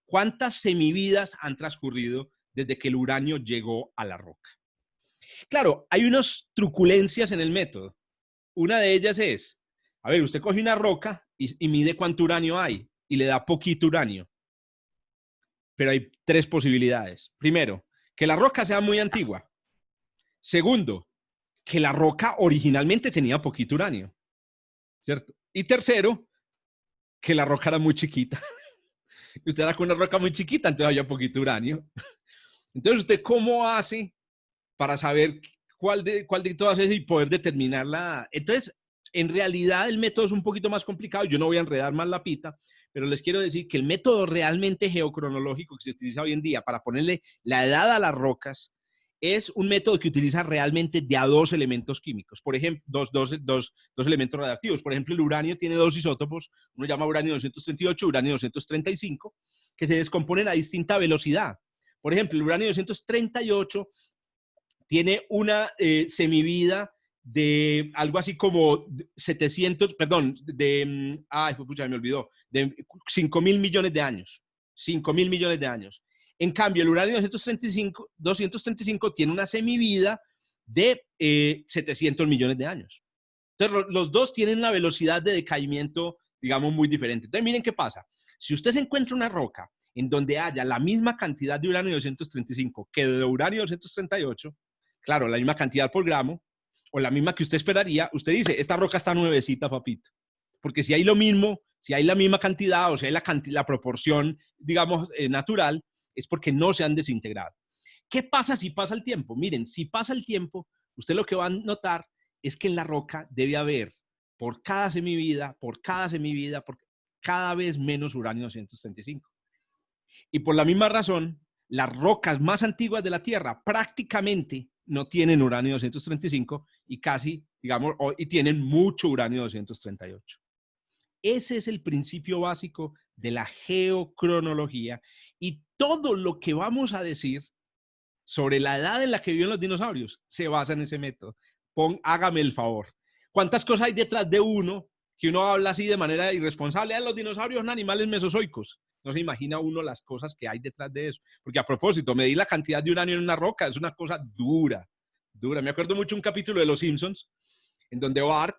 cuántas semividas han transcurrido desde que el uranio llegó a la roca. Claro, hay unas truculencias en el método. Una de ellas es, a ver, usted coge una roca y mide cuánto uranio hay y le da poquito uranio. Pero hay 3 posibilidades. Primero, que la roca sea muy antigua. Segundo, que la roca originalmente tenía poquito uranio, ¿cierto? Y tercero, que la roca era muy chiquita. Usted era con una roca muy chiquita, entonces había poquito uranio. Entonces, ¿usted cómo hace para saber cuál de todas esas y poder determinarla? Entonces, en realidad el método es un poquito más complicado. Yo no voy a enredar más la pita, pero les quiero decir que el método realmente geocronológico que se utiliza hoy en día para ponerle la edad a las rocas es un método que utiliza realmente de a 2 elementos químicos. Por ejemplo, dos elementos radiactivos. Por ejemplo, el uranio tiene 2 isótopos. Uno llama uranio 238, uranio 235, que se descomponen a distinta velocidad. Por ejemplo, el uranio 238 tiene una semivida de algo así como 700, perdón, pucha, me olvidó, de 5.000 millones de años. 5.000 millones de años. En cambio, el uranio 235 tiene una semivida de 700 millones de años. Entonces, los dos tienen una velocidad de decaimiento, digamos, muy diferente. Entonces, miren qué pasa. Si usted se encuentra una roca en donde haya la misma cantidad de uranio 235 que de uranio 238, claro, la misma cantidad por gramo, o la misma que usted esperaría, usted dice, esta roca está nuevecita, papito. Porque si hay lo mismo, si hay la misma cantidad, o si hay la proporción, digamos, natural, es porque no se han desintegrado. ¿Qué pasa si pasa el tiempo? Miren, si pasa el tiempo, usted lo que va a notar es que en la roca debe haber, por cada semivida, por cada vez menos uranio 235. Y por la misma razón, las rocas más antiguas de la Tierra prácticamente no tienen uranio 235 y casi, digamos, y tienen mucho uranio 238. Ese es el principio básico de la geocronología y todo lo que vamos a decir sobre la edad en la que viven los dinosaurios se basa en ese método. Hágame el favor. ¿Cuántas cosas hay detrás de uno que uno habla así de manera irresponsable? Los dinosaurios son animales mesozoicos. No se imagina uno las cosas que hay detrás de eso. Porque a propósito, medir la cantidad de uranio en una roca es una cosa dura, dura. Me acuerdo mucho un capítulo de Los Simpsons en donde Bart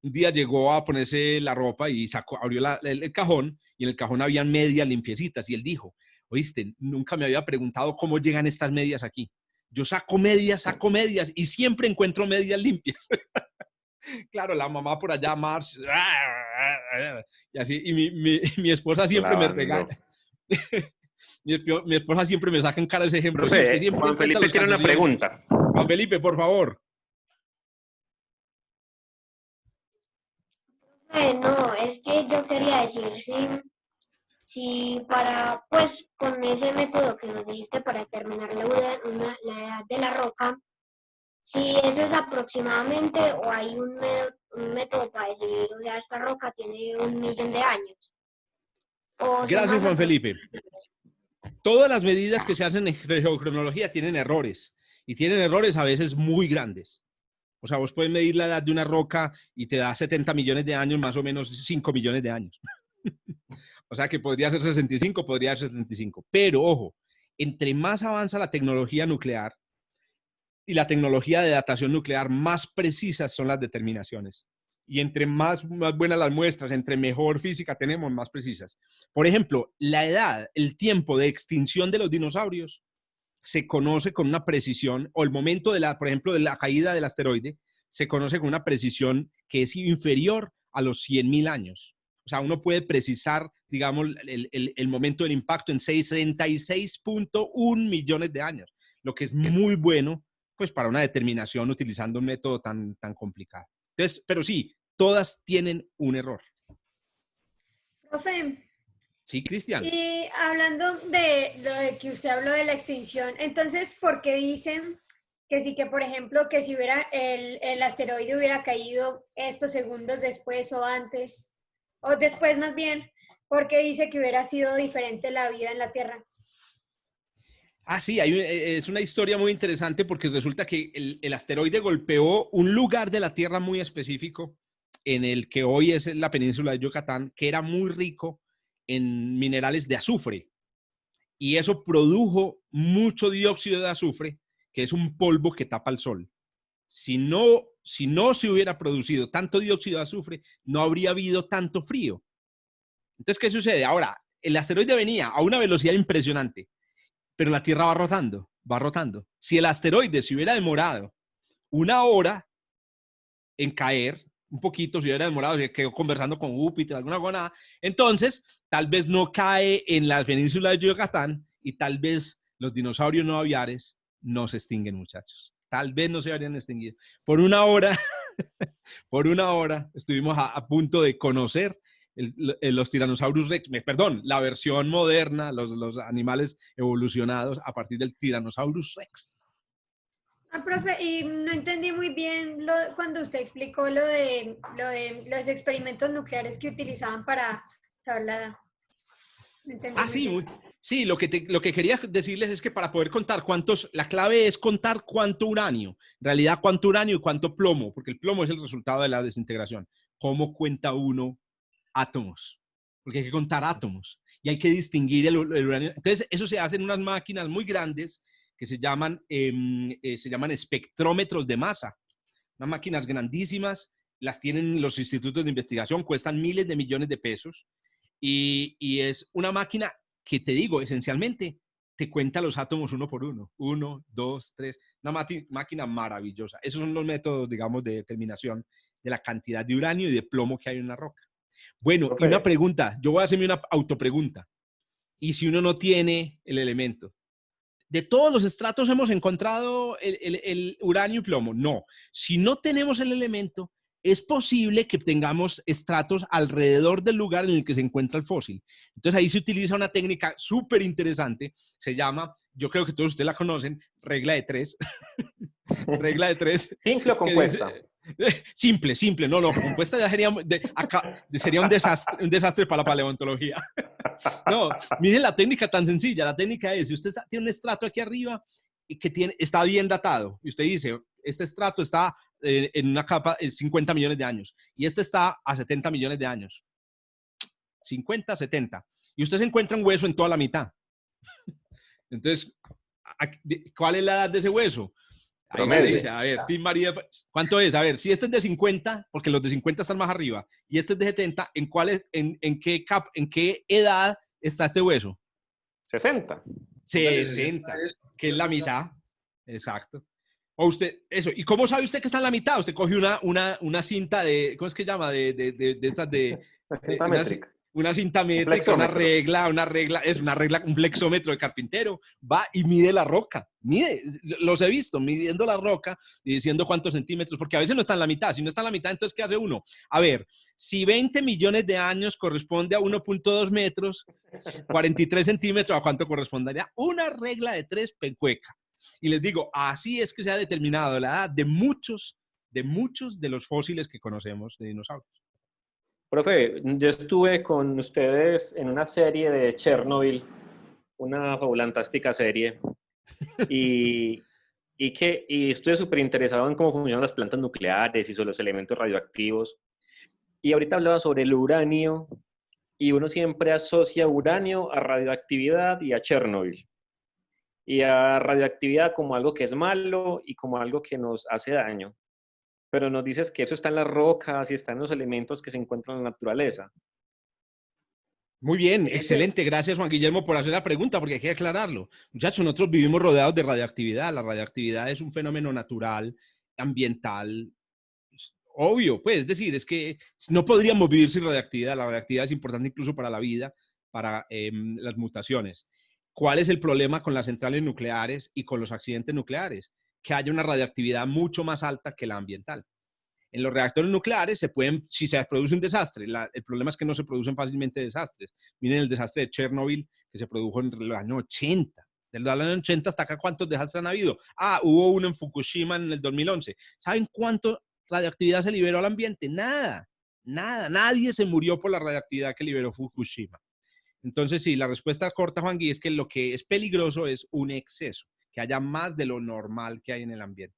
un día llegó a ponerse la ropa y abrió el cajón y en el cajón habían medias limpiecitas y él dijo, oíste, nunca me había preguntado cómo llegan estas medias aquí. Yo saco medias y siempre encuentro medias limpias. Claro, la mamá por allá, Marge, y así, y mi esposa siempre me regaña. Mi esposa siempre me saca en cara ese ejemplo. Profe, Juan Felipe tiene una pregunta. Juan Felipe, por favor. No, es que yo quería decir, si para, pues, con ese método que nos dijiste para determinar la edad de la roca, si eso es aproximadamente o hay un método para decir, o sea, esta roca tiene 1 millón de años. O son Gracias, más Juan Felipe. Todas las medidas que se hacen en geocronología tienen errores, y tienen errores a veces muy grandes. O sea, vos puedes medir la edad de una roca y te da 70 millones de años, más o menos 5 millones de años. O sea, que podría ser 65, podría ser 75. Pero, ojo, entre más avanza la tecnología nuclear y la tecnología de datación nuclear, más precisas son las determinaciones. Y entre más buenas las muestras, entre mejor física tenemos, más precisas. Por ejemplo, la edad, el tiempo de extinción de los dinosaurios se conoce con una precisión, o el momento, por ejemplo, de la caída del asteroide, se conoce con una precisión que es inferior a los 100.000 años. O sea, uno puede precisar, digamos, el momento del impacto en 66.1 millones de años, lo que es muy bueno, pues, para una determinación utilizando un método tan complicado. Entonces, pero sí, todas tienen un error. Profe, Sí, Cristian. y hablando de lo de que usted habló de la extinción, entonces, ¿por qué dicen que sí, que por ejemplo, que si hubiera el asteroide hubiera caído estos segundos después o antes, o después más bien, ¿por qué dice que hubiera sido diferente la vida en la Tierra? Ah, sí, es una historia muy interesante porque resulta que el asteroide golpeó un lugar de la Tierra muy específico en el que hoy es la península de Yucatán, que era muy rico en minerales de azufre. Y eso produjo mucho dióxido de azufre, que es un polvo que tapa el sol. Si no se hubiera producido tanto dióxido de azufre, no habría habido tanto frío. Entonces, ¿qué sucede? Ahora, el asteroide venía a una velocidad impresionante, pero la Tierra va rotando, va rotando. Si el asteroide se hubiera demorado 1 hora en caer, un poquito, se hubiera demorado, se quedó conversando con Júpiter, alguna cosa, entonces tal vez no cae en la península de Yucatán y tal vez los dinosaurios no aviares no se extinguen, muchachos. Tal vez no se habrían extinguido. Por 1 hora, por 1 hora estuvimos a punto de conocer los Tyrannosaurus Rex, perdón, la versión moderna, los animales evolucionados a partir del Tyrannosaurus Rex. Ah, profe, y no entendí muy bien cuando usted explicó lo de los experimentos nucleares que utilizaban para saber la edad. No entendí muy Sí, bien. sí, lo que quería decirles es que para poder contar la clave es contar cuánto uranio, en realidad cuánto uranio y cuánto plomo, porque el plomo es el resultado de la desintegración. ¿Cómo cuenta uno átomos? Porque hay que contar átomos y hay que distinguir el uranio. Entonces, eso se hace en unas máquinas muy grandes que se llaman espectrómetros de masa. Unas máquinas grandísimas, las tienen los institutos de investigación, cuestan miles de millones de pesos. Y es una máquina que, te digo, esencialmente te cuenta los átomos uno por uno. 1, 2, 3. Una máquina maravillosa. Esos son los métodos, digamos, de determinación de la cantidad de uranio y de plomo que hay en una roca. Bueno, y una pregunta. Yo voy a hacerme una autopregunta. ¿Y si uno no tiene el elemento? ¿De todos los estratos hemos encontrado el uranio y plomo? No. Si no tenemos el elemento, es posible que tengamos estratos alrededor del lugar en el que se encuentra el fósil. Entonces ahí se utiliza una técnica súper interesante, se llama, yo creo que todos ustedes la conocen, regla de 3. Regla de 3. ¿Simple o compuesta? Simple, no, compuesta ya sería un desastre para la paleontología. No, miren la técnica tan sencilla, la técnica es, si usted tiene un estrato aquí arriba y que está bien datado, y usted dice, este estrato está en una capa de 50 millones de años, y este está a 70 millones de años, 50, 70, y usted se encuentra un hueso en toda la mitad. Entonces, ¿cuál es la edad de ese hueso? Ahí le dice, a ver, Tim María, ¿cuánto es? A ver, si este es de 50, porque los de 50 están más arriba, y este es de 70, ¿en qué edad está este hueso? 60. 60, que es la mitad. Exacto. O usted, eso. ¿Y cómo sabe usted que está en la mitad? Usted coge una cinta de, ¿cómo es que llama? De estas de... Cinta métrica. una cinta métrica, una regla, es una regla, un flexómetro de carpintero, va y mide la roca, los he visto midiendo la roca y diciendo cuántos centímetros, porque a veces no está en la mitad, si no está en la mitad, entonces ¿qué hace uno? A ver, si 20 millones de años corresponde a 1.2 metros, 43 centímetros, ¿a cuánto correspondería? Una regla de 3 pencueca. Y les digo, así es que se ha determinado la edad de muchos de los fósiles que conocemos de dinosaurios. Profe, yo estuve con ustedes en una serie de Chernobyl, una fabulantástica serie, y estoy súper interesado en cómo funcionan las plantas nucleares y sobre los elementos radioactivos. Y ahorita hablaba sobre el uranio, y uno siempre asocia uranio a radioactividad y a Chernobyl. Y a radioactividad como algo que es malo y como algo que nos hace daño. Pero nos dices que eso está en las rocas y está en los elementos que se encuentran en la naturaleza. Muy bien, excelente. Gracias, Juan Guillermo, por hacer la pregunta, porque hay que aclararlo. Muchachos, nosotros vivimos rodeados de radioactividad. La radioactividad es un fenómeno natural, ambiental, obvio, pues, es decir, es que no podríamos vivir sin radioactividad. La radioactividad es importante incluso para la vida, para las mutaciones. ¿Cuál es el problema con las centrales nucleares y con los accidentes nucleares? Que haya una radioactividad mucho más alta que la ambiental. En los reactores nucleares si se produce un desastre, el problema es que no se producen fácilmente desastres. Miren el desastre de Chernobyl que se produjo en el año 80. Desde el año 80 hasta acá, ¿cuántos desastres han habido? Hubo uno en Fukushima en el 2011. ¿Saben cuánto radioactividad se liberó al ambiente? Nada. Nadie se murió por la radioactividad que liberó Fukushima. Entonces, sí, la respuesta corta, Juan Gui, es que lo que es peligroso es un exceso, que haya más de lo normal que hay en el ambiente.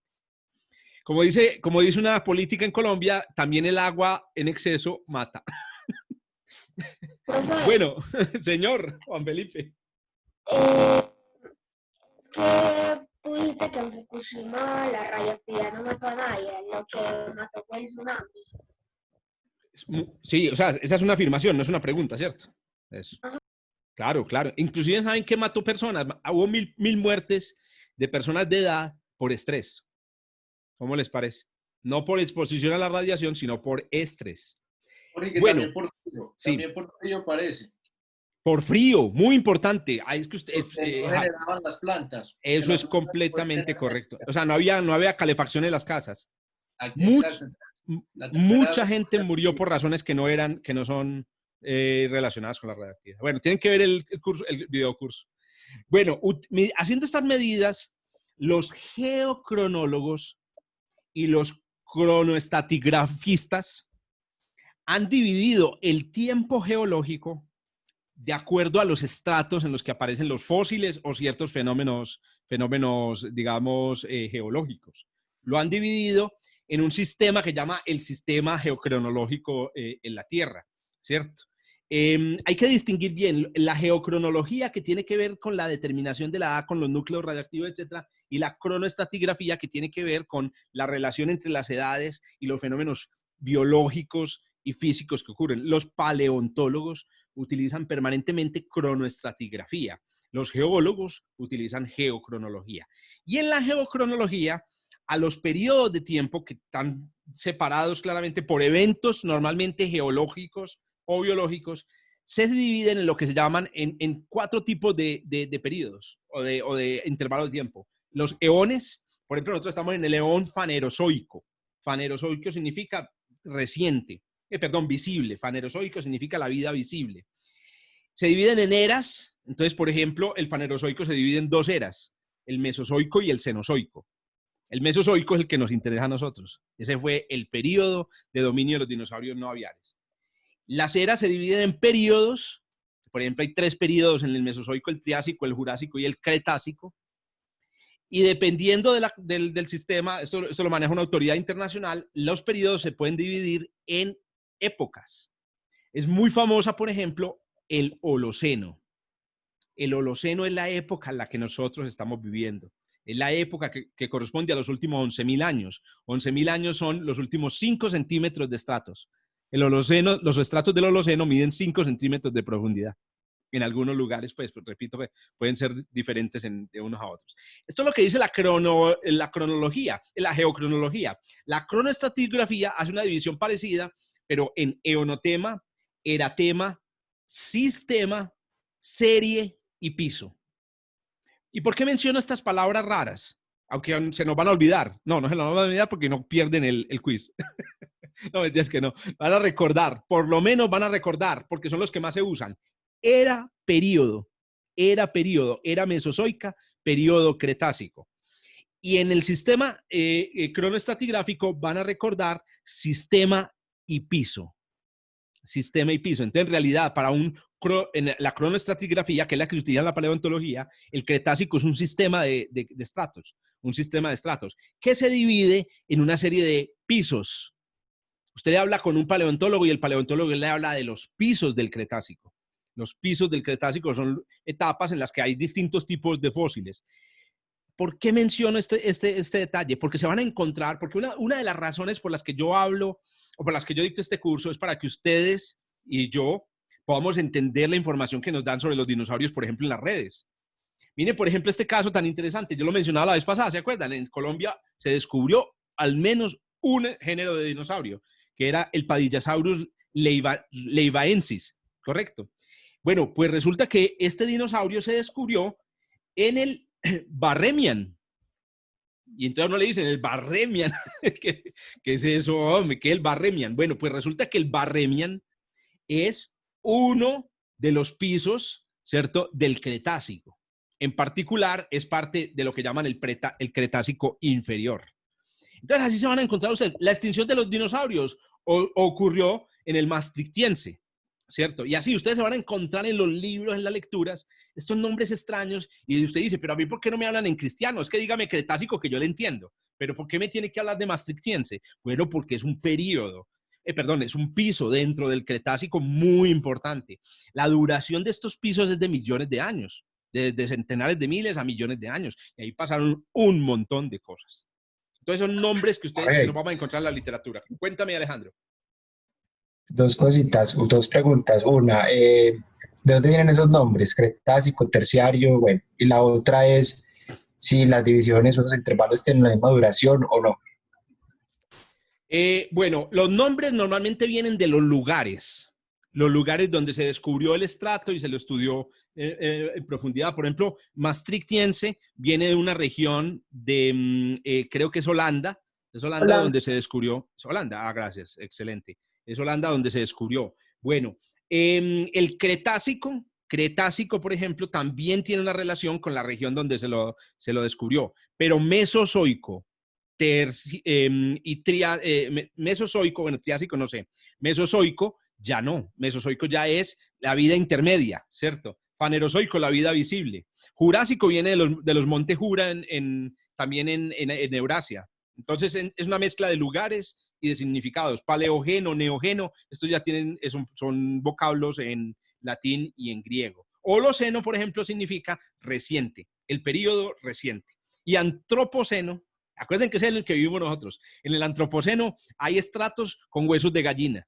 Como dice una política en Colombia, también el agua en exceso mata. Bueno, señor Juan Felipe. Que tú dijiste que en Fukushima la radioactividad no mató a nadie, lo que mató fue el tsunami. Sí, o sea, esa es una afirmación, no es una pregunta, ¿cierto? Eso. Claro. Inclusive, ¿saben qué mató personas? Hubo mil muertes de personas de edad por estrés. ¿Cómo les parece? No por exposición a la radiación, sino por estrés. Porque bueno, también por frío. Sí. También por frío parece. Por frío, muy importante. Es que usted, no generaban las plantas. Eso es completamente correcto. O sea, no había calefacción en las casas. Mucha gente murió por razones que no son relacionadas con la radioactividad. Bueno, tienen que ver el videocurso. Bueno, haciendo estas medidas, los geocronólogos y los cronoestratigrafistas han dividido el tiempo geológico de acuerdo a los estratos en los que aparecen los fósiles o ciertos fenómenos digamos, geológicos. Lo han dividido en un sistema que llama el sistema geocronológico en la Tierra, ¿cierto? Hay que distinguir bien la geocronología, que tiene que ver con la determinación de la edad, con los núcleos radioactivos, etcétera, y la cronoestratigrafía, que tiene que ver con la relación entre las edades y los fenómenos biológicos y físicos que ocurren. Los paleontólogos utilizan permanentemente cronoestratigrafía. Los geólogos utilizan geocronología. Y en la geocronología, a los periodos de tiempo que están separados claramente por eventos normalmente geológicos o biológicos, se dividen en lo que se llaman en 4 tipos de periodos o de intervalos de tiempo. Los eones, por ejemplo, nosotros estamos en el eón fanerozoico. Fanerozoico significa reciente, visible. Fanerozoico significa la vida visible. Se dividen en eras. Entonces, por ejemplo, el fanerozoico se divide en 2 eras, el mesozoico y el cenozoico. El mesozoico es el que nos interesa a nosotros. Ese fue el periodo de dominio de los dinosaurios no aviares. Las eras se dividen en periodos. Por ejemplo, hay 3 periodos en el Mesozoico: el Triásico, el Jurásico y el Cretácico. Y dependiendo del sistema, esto lo maneja una autoridad internacional, los periodos se pueden dividir en épocas. Es muy famosa, por ejemplo, el Holoceno. El Holoceno es la época en la que nosotros estamos viviendo. Es la época que corresponde a los últimos 11.000 años. 11.000 años son los últimos 5 centímetros de estratos. El Holoceno, los estratos del Holoceno miden 5 centímetros de profundidad. En algunos lugares, pues repito, que pueden ser diferentes de unos a otros. Esto es lo que dice la cronología, la geocronología. La cronoestratigrafía hace una división parecida, pero en eonotema, eratema sistema, serie y piso. ¿Y por qué menciono estas palabras raras? Aunque se nos van a olvidar. No se nos van a olvidar porque no pierden el quiz. No, mentiras que no. Van a recordar, por lo menos van a recordar, porque son los que más se usan. Era mesozoica, periodo cretácico. Y en el sistema cronoestratigráfico van a recordar sistema y piso. Sistema y piso. Entonces, en realidad, en la cronoestratigrafía, que es la que se utiliza en la paleontología, el Cretácico es un sistema de estratos, que se divide en una serie de pisos. Usted habla con un paleontólogo y el paleontólogo le habla de los pisos del Cretácico. Los pisos del Cretácico son etapas en las que hay distintos tipos de fósiles. ¿Por qué menciono este detalle? Porque se van a encontrar, porque una de las razones por las que yo hablo o por las que yo dicto este curso es para que ustedes y yo podamos entender la información que nos dan sobre los dinosaurios, por ejemplo, en las redes. Miren, por ejemplo, este caso tan interesante. Yo lo mencionaba la vez pasada, ¿se acuerdan? En Colombia se descubrió al menos un género de dinosaurio, que era el Padillasaurus leivaensis, ¿correcto? Bueno, pues resulta que este dinosaurio se descubrió en el Barremian. Y entonces no le dicen el Barremian. ¿Qué es eso, hombre? ¿Qué es el Barremian? Bueno, pues resulta que el Barremian es uno de los pisos, ¿cierto?, del Cretácico. En particular, es parte de lo que llaman el Cretácico inferior. Entonces, así se van a encontrar ustedes. La extinción de los dinosaurios ocurrió en el Maastrichtiense, ¿cierto? Y así ustedes se van a encontrar en los libros, en las lecturas, estos nombres extraños, y usted dice, pero a mí, ¿por qué no me hablan en cristiano? Es que dígame Cretácico, que yo le entiendo. Pero ¿por qué me tiene que hablar de Maastrichtiense? Bueno, porque es un periodo, es un piso dentro del Cretácico muy importante. La duración de estos pisos es de millones de años, desde centenares de miles a millones de años. Y ahí pasaron un montón de cosas. Entonces son nombres que ustedes nos vamos a encontrar en la literatura. Cuéntame, Alejandro. Dos cositas, dos preguntas. Una, ¿de dónde vienen esos nombres? Cretácico, terciario, bueno. Y la otra es si las divisiones o los intervalos tienen la misma duración o no. Bueno, los nombres normalmente vienen de los lugares donde se descubrió el estrato y se lo estudió en profundidad. Por ejemplo, Maastrichtiense viene de una región de, creo que es Holanda, donde se descubrió. Es Holanda, gracias, excelente. Es Holanda donde se descubrió. Bueno, el Cretácico, por ejemplo, también tiene una relación con la región donde se lo descubrió, pero Mesozoico, Mesozoico, bueno, Triásico no sé, Mesozoico ya no, Mesozoico ya es la vida intermedia, ¿cierto? Fanerozoico, la vida visible. Jurásico viene de los montes Jura también en Eurasia. Entonces es una mezcla de lugares y de significados. Paleogeno, neogeno, estos ya son vocablos en latín y en griego. Holoceno, por ejemplo, significa reciente, el periodo reciente. Y antropoceno, acuérdense que es en el que vivimos nosotros. En el antropoceno hay estratos con huesos de gallina.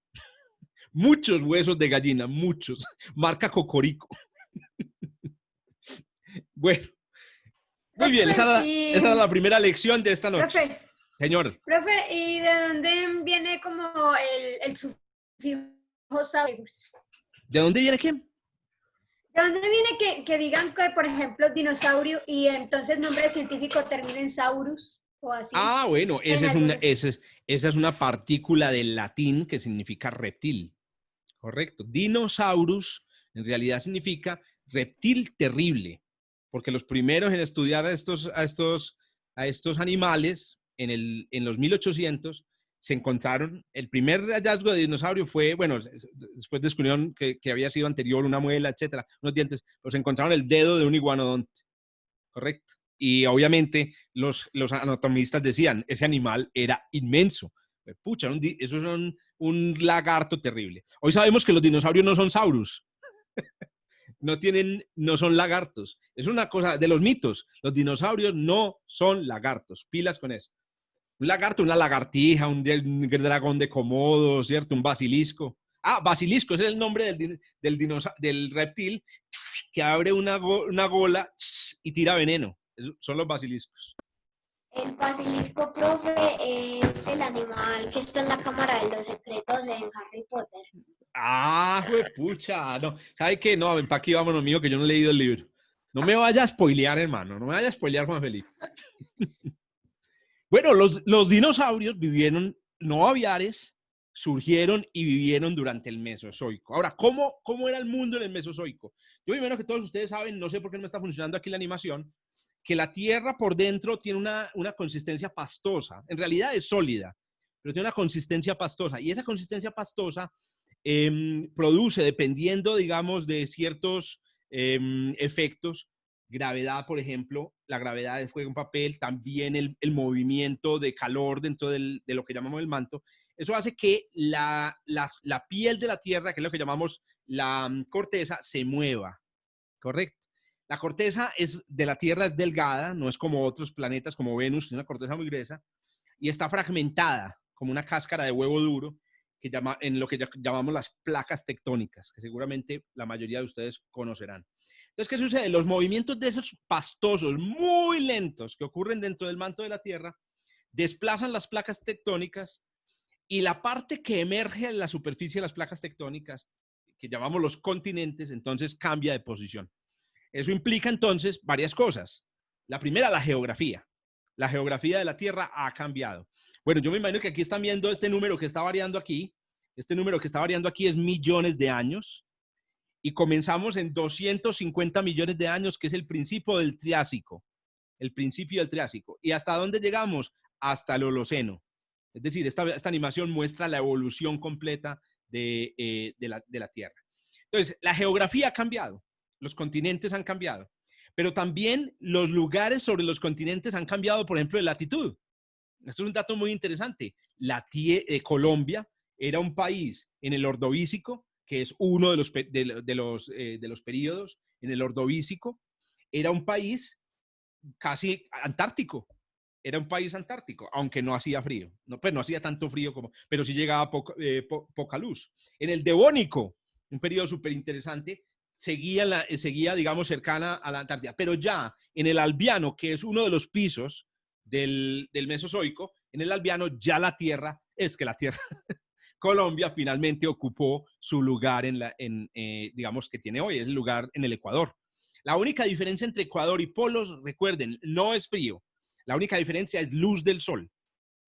Muchos huesos de gallina, muchos. Marca Cocorico. Bueno, muy bien, esa era la primera lección de esta noche. Profe, señor. Profe, ¿y de dónde viene como el sufijo saurus? ¿De dónde viene qué? ¿De dónde viene que digan que, por ejemplo, dinosaurio y entonces nombre científico termina en saurus o así? Ah, bueno, esa es una partícula del latín que significa reptil. Correcto. Dinosaurus en realidad significa reptil terrible, porque los primeros en estudiar a estos animales en los 1800 se encontraron, el primer hallazgo de dinosaurio fue, bueno, después descubrieron que había sido anterior una muela, etcétera, unos dientes, pero se encontraron el dedo de un iguanodonte, ¿correcto? Y obviamente los anatomistas decían, ese animal era inmenso. Pucha, eso es un lagarto terrible. Hoy sabemos que los dinosaurios no son saurus. No son lagartos. Es una cosa de los mitos. Los dinosaurios no son lagartos. Pilas con eso. Un lagarto, una lagartija, un dragón de Komodo, ¿cierto? Un basilisco. Ah, basilisco, ese es el nombre del reptil que abre una gola y tira veneno. Son los basiliscos. El basilisco, profe, es el animal que está en la Cámara de los Secretos en Harry Potter. Ah, pucha, no. ¿Sabe qué? No, ven pa' aquí, vámonos, mío, que yo no he leído el libro. No me vaya a spoilear, hermano. No me vaya a spoilear, Juan Felipe. Bueno, los dinosaurios vivieron no aviares, surgieron y vivieron durante el Mesozoico. Ahora, ¿cómo era el mundo en el Mesozoico? Yo primero que todos ustedes saben, no sé por qué no me está funcionando aquí la animación, que la Tierra por dentro tiene una consistencia pastosa. En realidad es sólida, pero tiene una consistencia pastosa. Y esa consistencia pastosa produce, dependiendo, digamos, de ciertos efectos, gravedad, por ejemplo, la gravedad juega un papel, también el movimiento de calor dentro de lo que llamamos el manto. Eso hace que la piel de la Tierra, que es lo que llamamos la corteza, se mueva, ¿correcto? La corteza de la Tierra es delgada, no es como otros planetas como Venus, que tiene una corteza muy gruesa, y está fragmentada, como una cáscara de huevo duro, en lo que llamamos las placas tectónicas, que seguramente la mayoría de ustedes conocerán. Entonces, ¿qué sucede? Los movimientos de esos pastosos muy lentos que ocurren dentro del manto de la Tierra desplazan las placas tectónicas y la parte que emerge en la superficie de las placas tectónicas, que llamamos los continentes, entonces cambia de posición. Eso implica entonces varias cosas. La primera, la geografía. La geografía de la Tierra ha cambiado. Bueno, yo me imagino que aquí están viendo este número que está variando aquí. Este número que está variando aquí es millones de años. Y comenzamos en 250 millones de años, que es el principio del Triásico. El principio del Triásico. ¿Y hasta dónde llegamos? Hasta el Holoceno. Es decir, esta animación muestra la evolución completa de la Tierra. Entonces, la geografía ha cambiado. Los continentes han cambiado. Pero también los lugares sobre los continentes han cambiado, por ejemplo, de latitud. Esto es un dato muy interesante. Colombia era un país en el Ordovícico, que es uno de los periodos en el Ordovícico. Era un país casi antártico. Era un país antártico, aunque no hacía frío. No, pues no hacía tanto frío, pero sí llegaba poca luz. En el Devónico, un periodo súper interesante, seguía, digamos, cercana a la Antártida. Pero ya en el Albiano, que es uno de los pisos del Mesozoico, en el Albiano ya la Tierra, Colombia finalmente ocupó su lugar digamos, que tiene hoy, es el lugar en el Ecuador. La única diferencia entre Ecuador y polos, recuerden, no es frío. La única diferencia es luz del sol.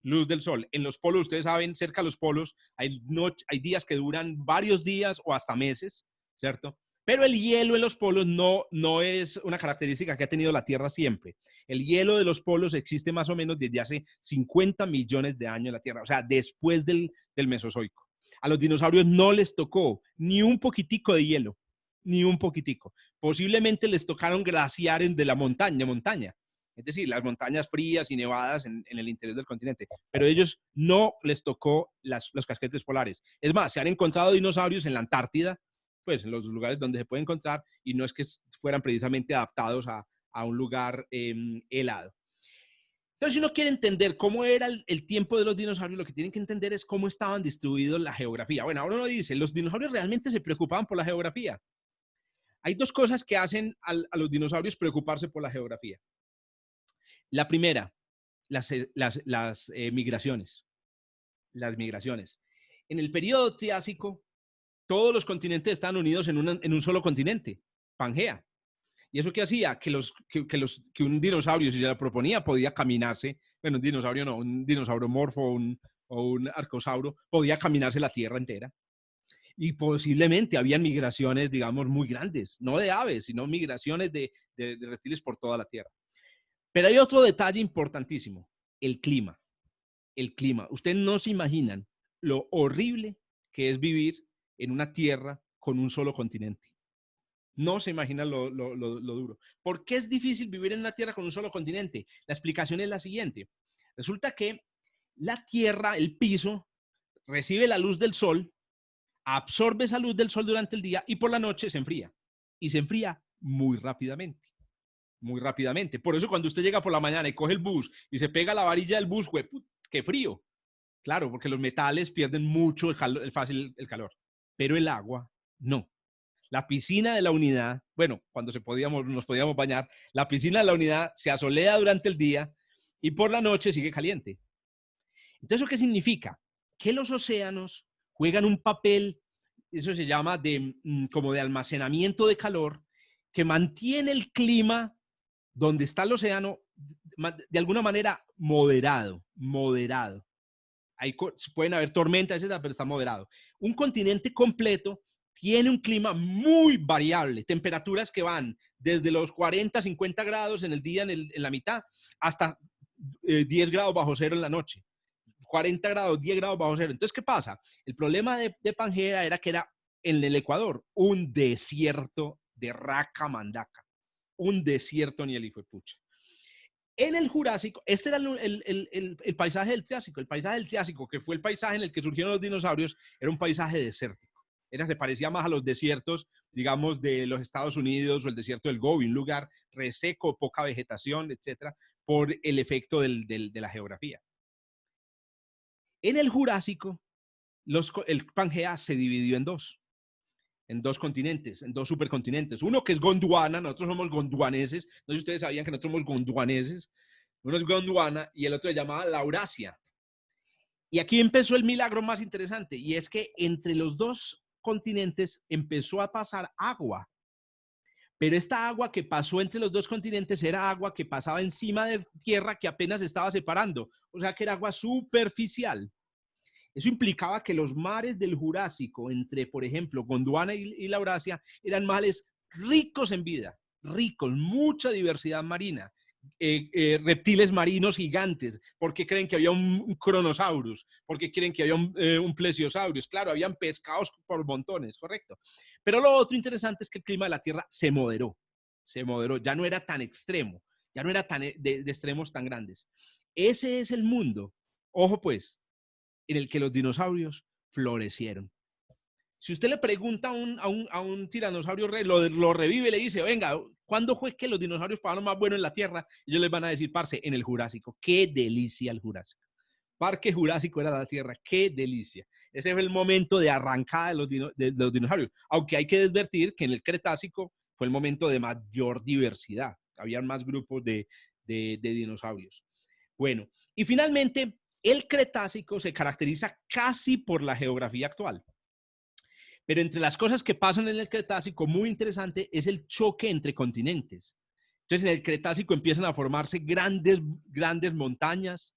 Luz del sol. En los polos, ustedes saben, cerca de los polos, hay días que duran varios días o hasta meses, ¿cierto? Pero el hielo en los polos no es una característica que ha tenido la Tierra siempre. El hielo de los polos existe más o menos desde hace 50 millones de años en la Tierra, o sea, después del Mesozoico. A los dinosaurios no les tocó ni un poquitico de hielo, ni un poquitico. Posiblemente les tocaron glaciares de la montaña. Es decir, las montañas frías y nevadas en el interior del continente. Pero a ellos no les tocó los casquetes polares. Es más, se han encontrado dinosaurios en la Antártida, pues en los lugares donde se puede encontrar, y no es que fueran precisamente adaptados a un lugar helado. Entonces, si uno quiere entender cómo era el tiempo de los dinosaurios, lo que tienen que entender es cómo estaban distribuidos la geografía. Bueno, ahora uno dice, los dinosaurios realmente se preocupaban por la geografía. Hay dos cosas que hacen a los dinosaurios preocuparse por la geografía. La primera, las migraciones. Las migraciones. En el periodo Triásico, todos los continentes estaban unidos en un solo continente, Pangea. ¿Y eso qué hacía? Que un dinosaurio, si se lo proponía, podía caminarse. Bueno, un dinosaurio no, un dinosauromorfo o un arcosauro, podía caminarse la Tierra entera. Y posiblemente habían migraciones, digamos, muy grandes, no de aves, sino migraciones de reptiles por toda la Tierra. Pero hay otro detalle importantísimo, el clima. El clima. Ustedes no se imaginan lo horrible que es vivir en una tierra con un solo continente. No se imaginan lo duro. ¿Por qué es difícil vivir en una tierra con un solo continente? La explicación es la siguiente. Resulta que la tierra, el piso, recibe la luz del sol, absorbe esa luz del sol durante el día y por la noche se enfría. Y se enfría muy rápidamente. Muy rápidamente. Por eso cuando usted llega por la mañana y coge el bus y se pega a la varilla del bus, ¡qué frío! Claro, porque los metales pierden mucho fácil el calor. Pero el agua, no. La piscina de la unidad, bueno, cuando nos podíamos bañar, la piscina de la unidad se asolea durante el día y por la noche sigue caliente. Entonces, ¿eso qué significa? Que los océanos juegan un papel eso se llama como de almacenamiento de calor, que mantiene el clima donde está el océano de alguna manera moderado. Pueden haber tormentas, etcétera, pero está moderado. Un continente completo tiene un clima muy variable, temperaturas que van desde los 40, 50 grados en el día, en la mitad, hasta 10 grados bajo cero en la noche. 40 grados, 10 grados bajo cero. Entonces, ¿qué pasa? El problema de Pangea era que era en el Ecuador un desierto de raca mandaca. Un desierto ni el hijo de pucha. En el Jurásico, este era el paisaje del Triásico. El paisaje del Triásico, que fue el paisaje en el que surgieron los dinosaurios, era un paisaje desértico. Se parecía más a los desiertos, digamos, de los Estados Unidos o el desierto del Gobi, un lugar reseco, poca vegetación, etcétera, por el efecto de la geografía. En el Jurásico, el Pangea se dividió en dos continentes, en dos supercontinentes. Uno que es Gondwana, nosotros somos gondwaneses, no sé si ustedes sabían que nosotros somos gondwaneses. Uno es Gondwana y el otro se llamaba Laurasia. Y aquí empezó el milagro más interesante, y es que entre los dos continentes empezó a pasar agua. Pero esta agua que pasó entre los dos continentes era agua que pasaba encima de tierra que apenas estaba separando. O sea que era agua superficial. Eso implicaba que los mares del Jurásico, entre, por ejemplo, Gondwana y Laurasia, eran mares ricos en vida, ricos, mucha diversidad marina, reptiles marinos gigantes. ¿Por qué creen que había un Kronosaurus? ¿Por qué creen que había un Plesiosaurus? Claro, habían pescados por montones, correcto. Pero lo otro interesante es que el clima de la Tierra se moderó, ya no era tan extremo, ya no era tan de extremos tan grandes. Ese es el mundo, ojo pues, en el que los dinosaurios florecieron. Si usted le pregunta a un tiranosaurio rey, lo revive y le dice, venga, ¿cuándo fue que los dinosaurios pasaron más bueno en la Tierra? Ellos les van a decir, parce, en el Jurásico. ¡Qué delicia el Jurásico! Parque Jurásico era la Tierra, ¡qué delicia! Ese fue el momento de arrancada de los dinosaurios. Aunque hay que advertir que en el Cretácico fue el momento de mayor diversidad. Habían más grupos de dinosaurios. Bueno, y finalmente, el Cretácico se caracteriza casi por la geografía actual. Pero entre las cosas que pasan en el Cretácico, muy interesante, es el choque entre continentes. Entonces, en el Cretácico empiezan a formarse grandes montañas.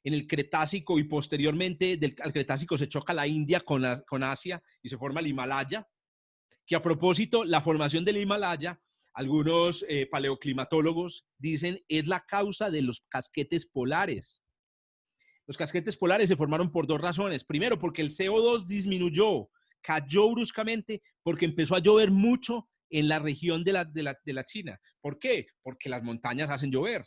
En el Cretácico y posteriormente al Cretácico se choca la India con Asia y se forma el Himalaya. Que a propósito, la formación del Himalaya, algunos paleoclimatólogos dicen es la causa de los casquetes polares. Los casquetes polares se formaron por dos razones. Primero, porque el CO2 disminuyó, cayó bruscamente porque empezó a llover mucho en la región de la China. ¿Por qué? Porque las montañas hacen llover.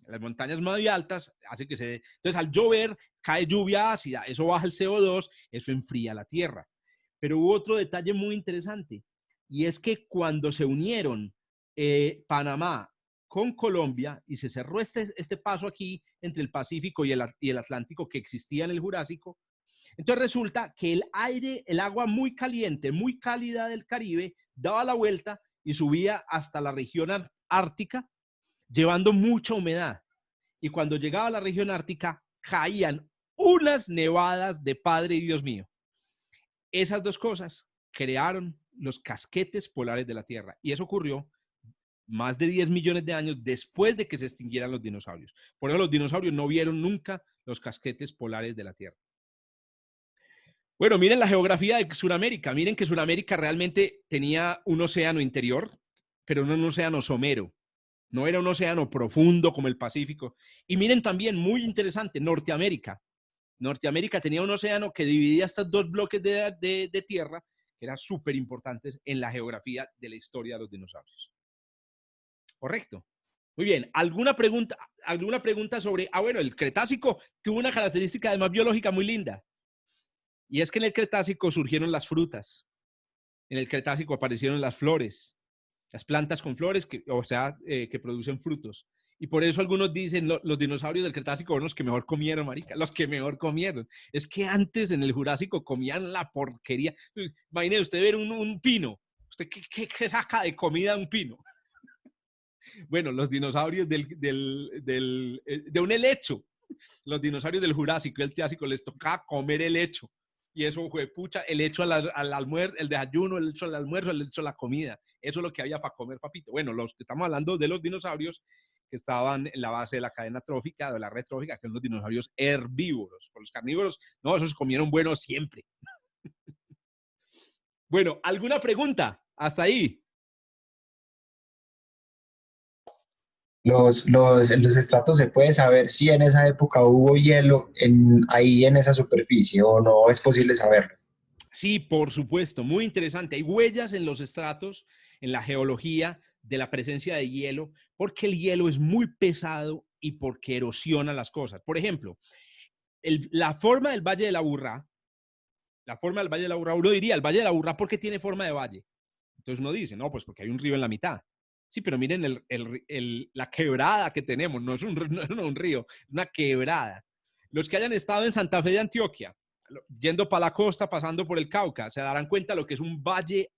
Las montañas muy altas hacen que se dé. Entonces, al llover, cae lluvia ácida. Eso baja el CO2, eso enfría la tierra. Pero hubo otro detalle muy interesante. Y es que cuando se unieron Panamá con Colombia y se cerró este paso aquí entre el Pacífico y el Atlántico que existía en el Jurásico, entonces resulta que el agua muy caliente, muy cálida del Caribe, daba la vuelta y subía hasta la región ártica, llevando mucha humedad. Y cuando llegaba a la región ártica, caían unas nevadas de padre y Dios mío. Esas dos cosas crearon los casquetes polares de la Tierra. Y eso ocurrió más de 10 millones de años después de que se extinguieran los dinosaurios. Por eso los dinosaurios no vieron nunca los casquetes polares de la Tierra. Bueno, miren la geografía de Sudamérica. Miren que Sudamérica realmente tenía un océano interior, pero no un océano somero. No era un océano profundo como el Pacífico. Y miren también, muy interesante, Norteamérica. Norteamérica tenía un océano que dividía estos dos bloques de tierra, que eran súper importantes en la geografía de la historia de los dinosaurios. Correcto. Muy bien. ¿Alguna pregunta sobre, bueno, el Cretácico tuvo una característica además biológica muy linda? Y es que en el Cretácico surgieron las frutas. En el Cretácico aparecieron las flores, las plantas con flores, que producen frutos. Y por eso algunos dicen, los dinosaurios del Cretácico fueron los que mejor comieron, marica, los que mejor comieron. Es que antes en el Jurásico comían la porquería. Imagínese usted ver un pino. ¿Usted qué saca de comida un pino? Bueno, los dinosaurios de un helecho. Los dinosaurios del Jurásico y el Triásico les tocaba comer helecho. Y eso fue, pucha, el hecho al almuerzo, el desayuno, el hecho al almuerzo, el hecho a la comida. Eso es lo que había para comer, papito. Bueno, los que estamos hablando de los dinosaurios que estaban en la base de la cadena trófica, de la red trófica, que son los dinosaurios herbívoros. Por los carnívoros, no, esos comieron bueno siempre. Bueno, ¿alguna pregunta? Hasta ahí. En los estratos se puede saber si en esa época hubo hielo ahí en esa superficie o no es posible saberlo. Sí, por supuesto, muy interesante. Hay huellas en los estratos, en la geología, de la presencia de hielo, porque el hielo es muy pesado y porque erosiona las cosas. Por ejemplo, la forma del Valle de la Aburrá, uno diría, el Valle de la Aburrá, ¿por qué tiene forma de valle? Entonces uno dice, no, pues porque hay un río en la mitad. Sí, pero miren la quebrada que tenemos, no es un río, una quebrada. Los que hayan estado en Santa Fe de Antioquia, yendo para la costa, pasando por el Cauca, se darán cuenta de lo que es un valle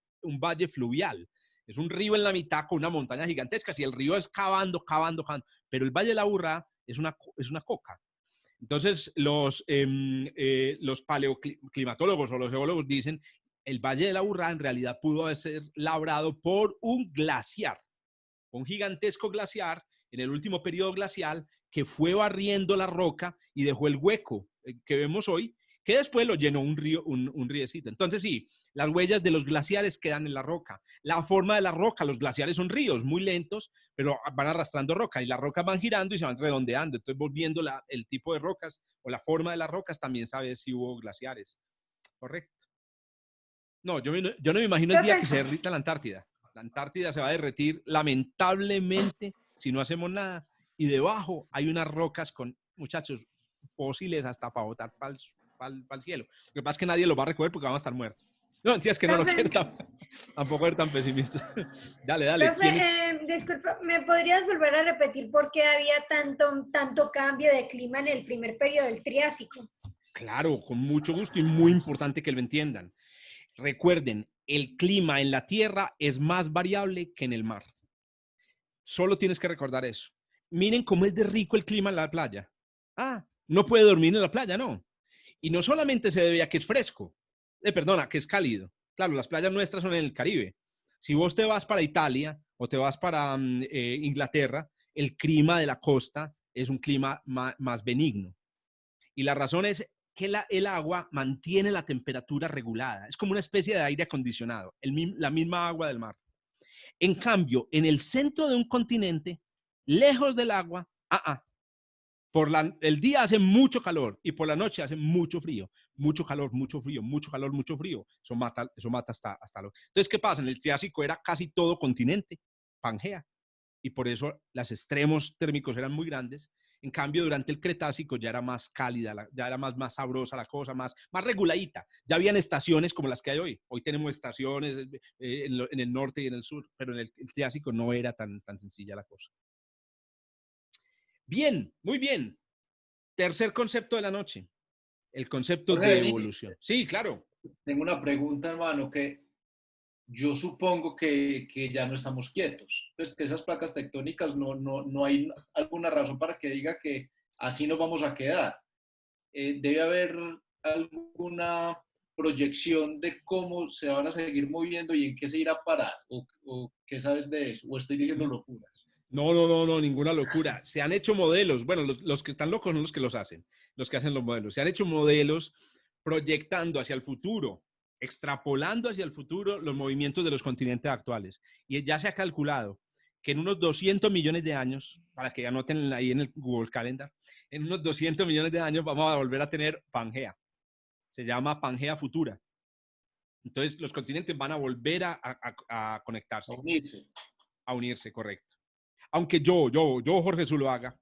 fluvial. Es un río en la mitad con una montaña gigantesca, y el río es cavando, pero el Valle de la Aburrá es una coca. Entonces, los paleoclimatólogos o los geólogos dicen, el Valle de la Aburrá en realidad pudo ser labrado por un glaciar, un gigantesco glaciar en el último periodo glacial que fue barriendo la roca y dejó el hueco que vemos hoy, que después lo llenó un riecito. Entonces sí, las huellas de los glaciares quedan en la roca. La forma de la roca, los glaciares son ríos muy lentos, pero van arrastrando roca y las rocas van girando y se van redondeando. Entonces, volviendo el tipo de rocas o la forma de las rocas, también sabes si hubo glaciares. Correcto. No, yo no me imagino el día que se derrita la Antártida. La Antártida se va a derretir lamentablemente si no hacemos nada. Y debajo hay unas rocas con, muchachos, fósiles hasta para botar para el cielo. Lo que pasa es que nadie los va a recoger porque van a estar muertos. No, entiendes que no lo quiero tampoco ser tan pesimista. Dale. Profe, disculpa, ¿me podrías volver a repetir por qué había tanto cambio de clima en el primer periodo del Triásico? Claro, con mucho gusto y muy importante que lo entiendan. Recuerden, el clima en la Tierra es más variable que en el mar. Solo tienes que recordar eso. Miren cómo es de rico el clima en la playa. No puede dormir en la playa, ¿no? Y no solamente se debe a que es fresco, que es cálido. Claro, las playas nuestras son en el Caribe. Si vos te vas para Italia o te vas para Inglaterra, el clima de la costa es un clima más benigno. Y la razón es que el agua mantiene la temperatura regulada. Es como una especie de aire acondicionado, la misma agua del mar. En cambio, en el centro de un continente, lejos del agua, el día hace mucho calor y por la noche hace mucho frío. Mucho calor, mucho frío, mucho calor, mucho frío. Eso mata hasta lo... Entonces, ¿qué pasa? En el Triásico era casi todo continente, Pangea. Y por eso los extremos térmicos eran muy grandes. En cambio, durante el Cretácico ya era más cálida, ya era más sabrosa la cosa, más reguladita. Ya habían estaciones como las que hay hoy. Hoy tenemos estaciones en el norte y en el sur, pero en el Triásico no era tan sencilla la cosa. Bien, muy bien. Tercer concepto de la noche, el concepto de evolución. Sí, claro. Tengo una pregunta, hermano, que yo supongo que ya no estamos quietos. Pues que esas placas tectónicas no hay alguna razón para que diga que así nos vamos a quedar. Debe haber alguna proyección de cómo se van a seguir moviendo y en qué se irá a parar. ¿O qué sabes de eso? ¿O estoy diciendo locuras? No, ninguna locura. Se han hecho modelos. Bueno, los que están locos son los que los hacen, los que hacen los modelos. Se han hecho modelos proyectando hacia el futuro, extrapolando hacia el futuro los movimientos de los continentes actuales. Y ya se ha calculado que en unos 200 millones de años, para que anoten ahí en el Google Calendar, en unos 200 millones de años vamos a volver a tener Pangea. Se llama Pangea Futura. Entonces, los continentes van a volver a conectarse. A unirse, correcto. Aunque yo, Jorge Zuluaga,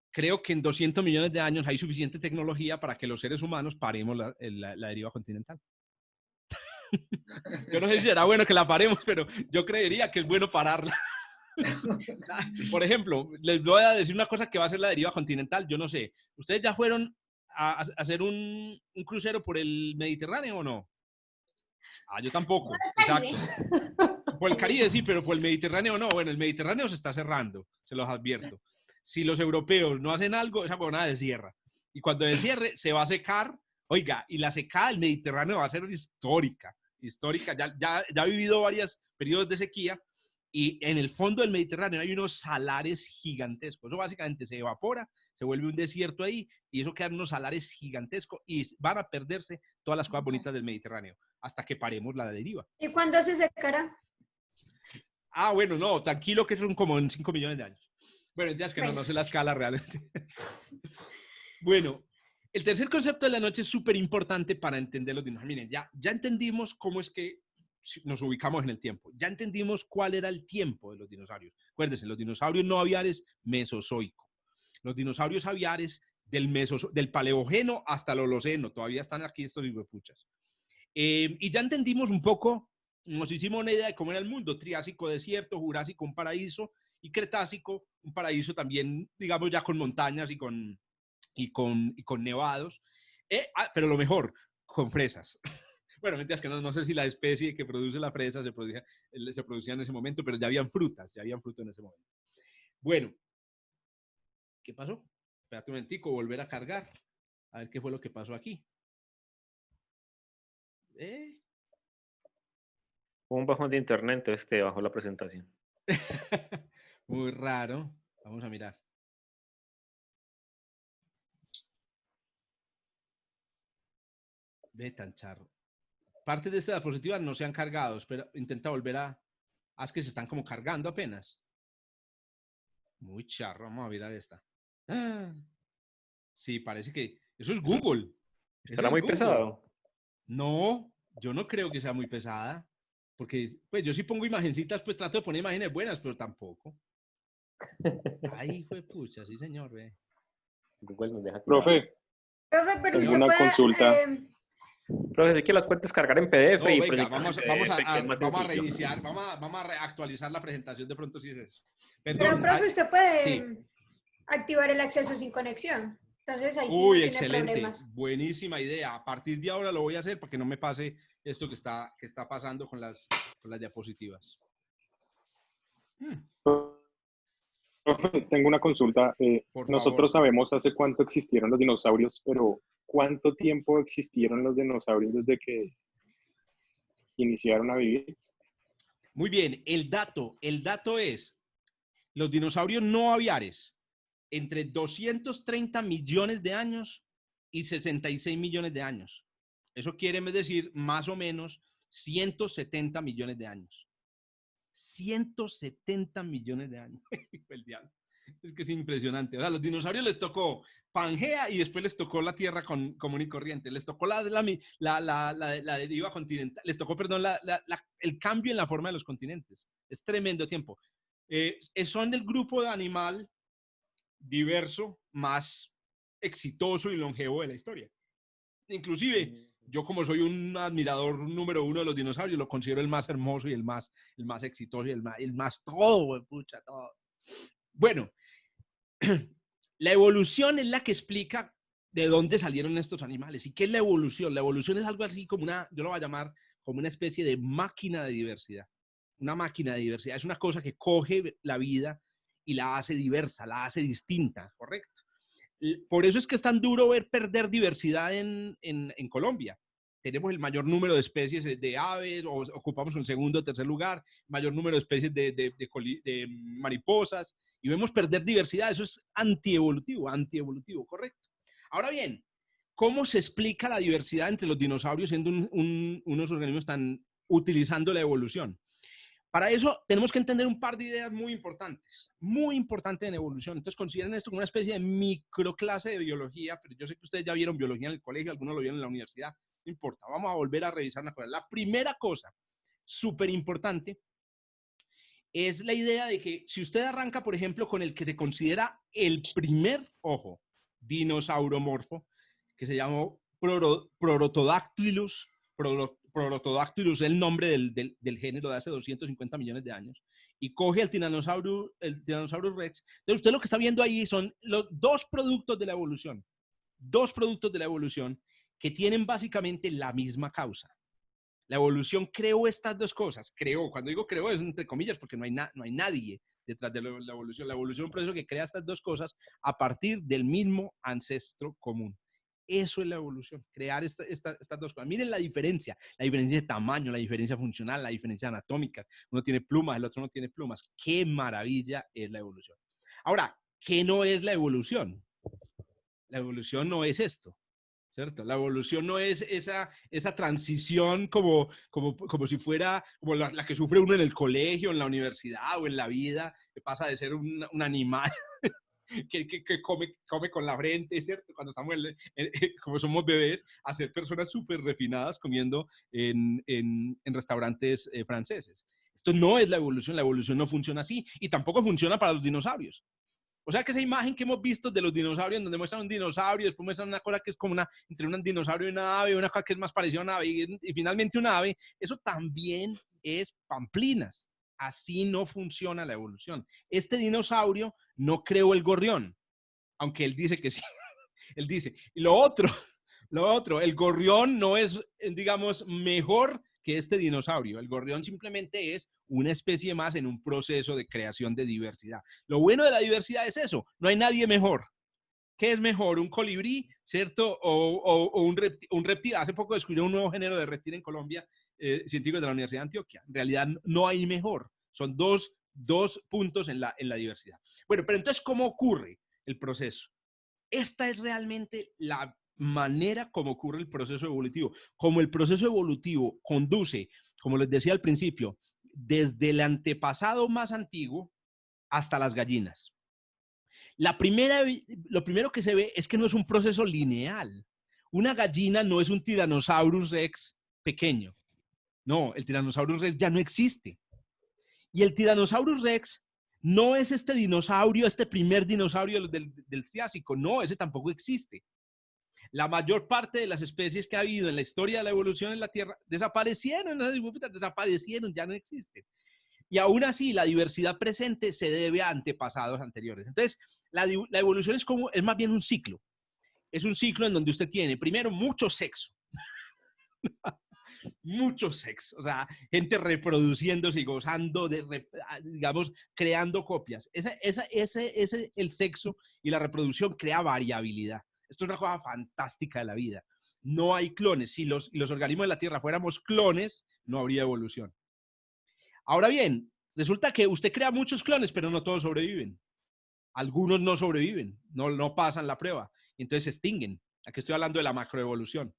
creo que en 200 millones de años hay suficiente tecnología para que los seres humanos paremos la deriva continental. Yo no sé si será bueno que la paremos, pero yo creería que es bueno pararla. Por ejemplo, les voy a decir una cosa que va a ser la deriva continental. Yo no sé, ¿ustedes ya fueron a hacer un crucero por el Mediterráneo o no? Yo tampoco, exacto. Por el Caribe sí, pero por el Mediterráneo no. Bueno, el Mediterráneo se está cerrando, se los advierto. Si los europeos no hacen algo, esa huevonada descierra. Y cuando descierre, se va a secar Oiga, y la secada del Mediterráneo va a ser histórica, histórica. Ya ha vivido varios periodos de sequía y en el fondo del Mediterráneo hay unos salares gigantescos. Eso básicamente se evapora, se vuelve un desierto ahí y eso quedan unos salares gigantescos y van a perderse todas las cosas bonitas del Mediterráneo hasta que paremos la deriva. ¿Y cuándo se secará? Ah, bueno, no, tranquilo que son como en 5 millones de años. Bueno, ya es que no sé la escala realmente. Bueno, el tercer concepto de la noche es súper importante para entender los dinosaurios. Miren, ya entendimos cómo es que nos ubicamos en el tiempo. Ya entendimos cuál era el tiempo de los dinosaurios. Acuérdense, los dinosaurios no aviares, mesozoico. Los dinosaurios aviares del Paleógeno hasta el Holoceno. Todavía están aquí estos hijuepuchas. Y ya entendimos un poco, nos hicimos una idea de cómo era el mundo. Triásico, desierto; Jurásico, un paraíso; y Cretácico, un paraíso también, digamos, ya con montañas y con nevados. Pero lo mejor, con fresas. Bueno, mentiras que no sé si la especie que produce la fresa se producía en ese momento, pero ya habían frutas, ya habían fruto en ese momento. Bueno, ¿qué pasó? Espérate un momentico, volver a cargar. A ver qué fue lo que pasó aquí. Un bajón de internet, entonces te bajó la presentación. Muy raro. Vamos a mirar. Ve tan charro. Partes de esta diapositiva no se han cargado. Espera, intenta volver a... Es que se están como cargando apenas. Muy charro. Vamos a mirar esta. Sí, parece que... Eso es Google. ¿Estará muy pesado? No, yo no creo que sea muy pesada. Porque, pues, yo sí pongo imagencitas, pues trato de poner imágenes buenas, pero tampoco. Ay, fue pucha, sí, señor, ve. Google nos deja Profe, Profe, pero tengo usted una puede, consulta. Profe, es que las puedes descargar en PDF No, y venga, proyectar vamos en PDF, que es más a sencillo. reiniciar, vamos a reactualizar la presentación de pronto si es eso. pero Perdón. profe, usted puede Sí. activar el acceso sin conexión. Entonces ahí sí Uy, no tiene excelente, problemas. buenísima idea. A partir de ahora lo voy a hacer para que no me pase esto que está pasando con las diapositivas. Profe, tengo una consulta. Por Nosotros favor. sabemos hace cuánto existieron los dinosaurios, pero ¿cuánto tiempo existieron los dinosaurios desde que iniciaron a vivir? Muy bien, el dato es, los dinosaurios no aviares, entre 230 millones de años y 66 millones de años. Eso quiere decir más o menos 170 millones de años. 170 millones de años. El diablo. Es que es impresionante. O sea, a los dinosaurios les tocó Pangea y después les tocó la Tierra común y corriente. Les tocó la deriva continental. Les tocó, perdón, el cambio en la forma de los continentes. Es tremendo tiempo. Son el grupo de animal diverso más exitoso y longevo de la historia. Inclusive, yo como soy un admirador número uno de los dinosaurios, lo considero el más hermoso y el más exitoso y el más todo, pucha, todo. Bueno, la evolución es la que explica de dónde salieron estos animales. ¿Y qué es la evolución? La evolución es algo así como yo lo voy a llamar como una especie de máquina de diversidad. Una máquina de diversidad. Es una cosa que coge la vida y la hace diversa, la hace distinta, ¿correcto? Por eso es que es tan duro ver perder diversidad en Colombia. Tenemos el mayor número de especies de aves, ocupamos el segundo o tercer lugar, mayor número de especies de mariposas, y vemos perder diversidad. Eso es antievolutivo, correcto. Ahora bien, ¿cómo se explica la diversidad entre los dinosaurios siendo unos organismos utilizando la evolución? Para eso tenemos que entender un par de ideas muy importantes en evolución. Entonces consideren esto como una especie de microclase de biología, pero yo sé que ustedes ya vieron biología en el colegio, algunos lo vieron en la universidad, no importa, vamos a volver a revisar una cosa. La primera cosa súper importante es la idea de que si usted arranca, por ejemplo, con el que se considera el primer, dinosauromorfo, que se llamó Prorodactylus, Prorodactylus es el nombre del género de hace 250 millones de años, y coge el Tyrannosaurus Rex. Entonces usted lo que está viendo ahí son los dos productos de la evolución que tienen básicamente la misma causa. La evolución creó estas dos cosas. Cuando digo creó es entre comillas porque no hay nadie detrás de la evolución. La evolución, por eso, que crea estas dos cosas a partir del mismo ancestro común. Eso es la evolución, crear estas dos cosas. Miren la diferencia de tamaño, la diferencia funcional, la diferencia anatómica. Uno tiene plumas, el otro no tiene plumas. ¡Qué maravilla es la evolución! Ahora, ¿qué no es la evolución? La evolución no es esto, ¿cierto? La evolución no es esa transición como si fuera como la que sufre uno en el colegio, en la universidad o en la vida, que pasa de ser un animal que come con la frente, ¿cierto? Cuando estamos, como somos bebés, a ser personas súper refinadas comiendo en restaurantes franceses. Esto no es la evolución no funciona así y tampoco funciona para los dinosaurios. O sea que esa imagen que hemos visto de los dinosaurios, donde muestran un dinosaurio, después muestran una cosa que es como entre un dinosaurio y una ave, una cosa que es más parecida a una ave y finalmente una ave, eso también es pamplinas. Así no funciona la evolución. Este dinosaurio no creó el gorrión, aunque él dice que sí. Él dice, y lo otro, el gorrión no es, digamos, mejor que este dinosaurio. El gorrión simplemente es una especie más en un proceso de creación de diversidad. Lo bueno de la diversidad es eso, no hay nadie mejor. ¿Qué es mejor? ¿Un colibrí, cierto? ¿O un reptil? Hace poco descubrió un nuevo género de reptil en Colombia, científicos de la Universidad de Antioquia. En realidad no hay mejor. Son dos puntos en la diversidad. Bueno, pero entonces, ¿cómo ocurre el proceso? Esta es realmente la manera como ocurre el proceso evolutivo. Como el proceso evolutivo conduce, como les decía al principio, desde el antepasado más antiguo hasta las gallinas. Lo primero que se ve es que no es un proceso lineal. Una gallina no es un Tyrannosaurus rex pequeño. No, el Tyrannosaurus rex ya no existe. Y el Tyrannosaurus rex no es este dinosaurio, este primer dinosaurio del Triásico. No, ese tampoco existe. La mayor parte de las especies que ha habido en la historia de la evolución en la Tierra desaparecieron, ya no existen. Y aún así, la diversidad presente se debe a antepasados anteriores. Entonces, la evolución es más bien un ciclo. Es un ciclo en donde usted tiene, primero, mucho sexo. Mucho sexo. O sea, gente reproduciéndose y gozando, digamos, creando copias. El sexo y la reproducción crea variabilidad. Esto es una cosa fantástica de la vida. No hay clones. Si los organismos de la Tierra fuéramos clones, no habría evolución. Ahora bien, resulta que usted crea muchos clones, pero no todos sobreviven. Algunos no sobreviven, no pasan la prueba, entonces se extinguen. Aquí estoy hablando de la macroevolución.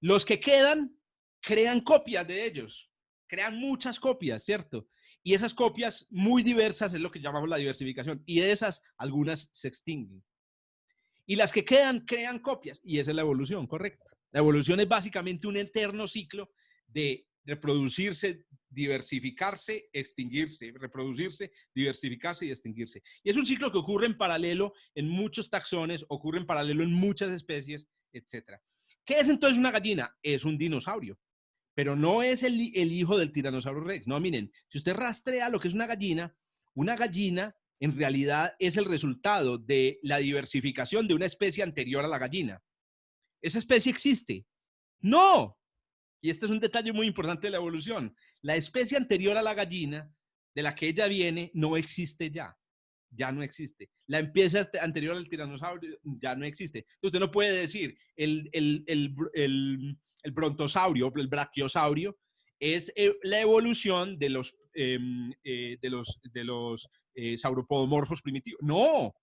Los que quedan crean copias de ellos, crean muchas copias, ¿cierto? Y esas copias muy diversas es lo que llamamos la diversificación. Y de esas, algunas se extinguen. Y las que quedan crean copias, y esa es la evolución, correcto. La evolución es básicamente un eterno ciclo de reproducirse, diversificarse, extinguirse, reproducirse, diversificarse y extinguirse. Y es un ciclo que ocurre en paralelo en muchos taxones, ocurre en paralelo en muchas especies, etc. ¿Qué es entonces una gallina? Es un dinosaurio, pero no es el hijo del Tyrannosaurus rex. No, miren, si usted rastrea lo que es una gallina en realidad es el resultado de la diversificación de una especie anterior a la gallina. ¿Esa especie existe? No. Y este es un detalle muy importante de la evolución. La especie anterior a la gallina, de la que ella viene, no existe ya. Ya no existe. La especie anterior al tiranosaurio ya no existe. Entonces usted no puede decir el brontosaurio, el brachiosaurio, es la evolución de los sauropodomorfos primitivos. No.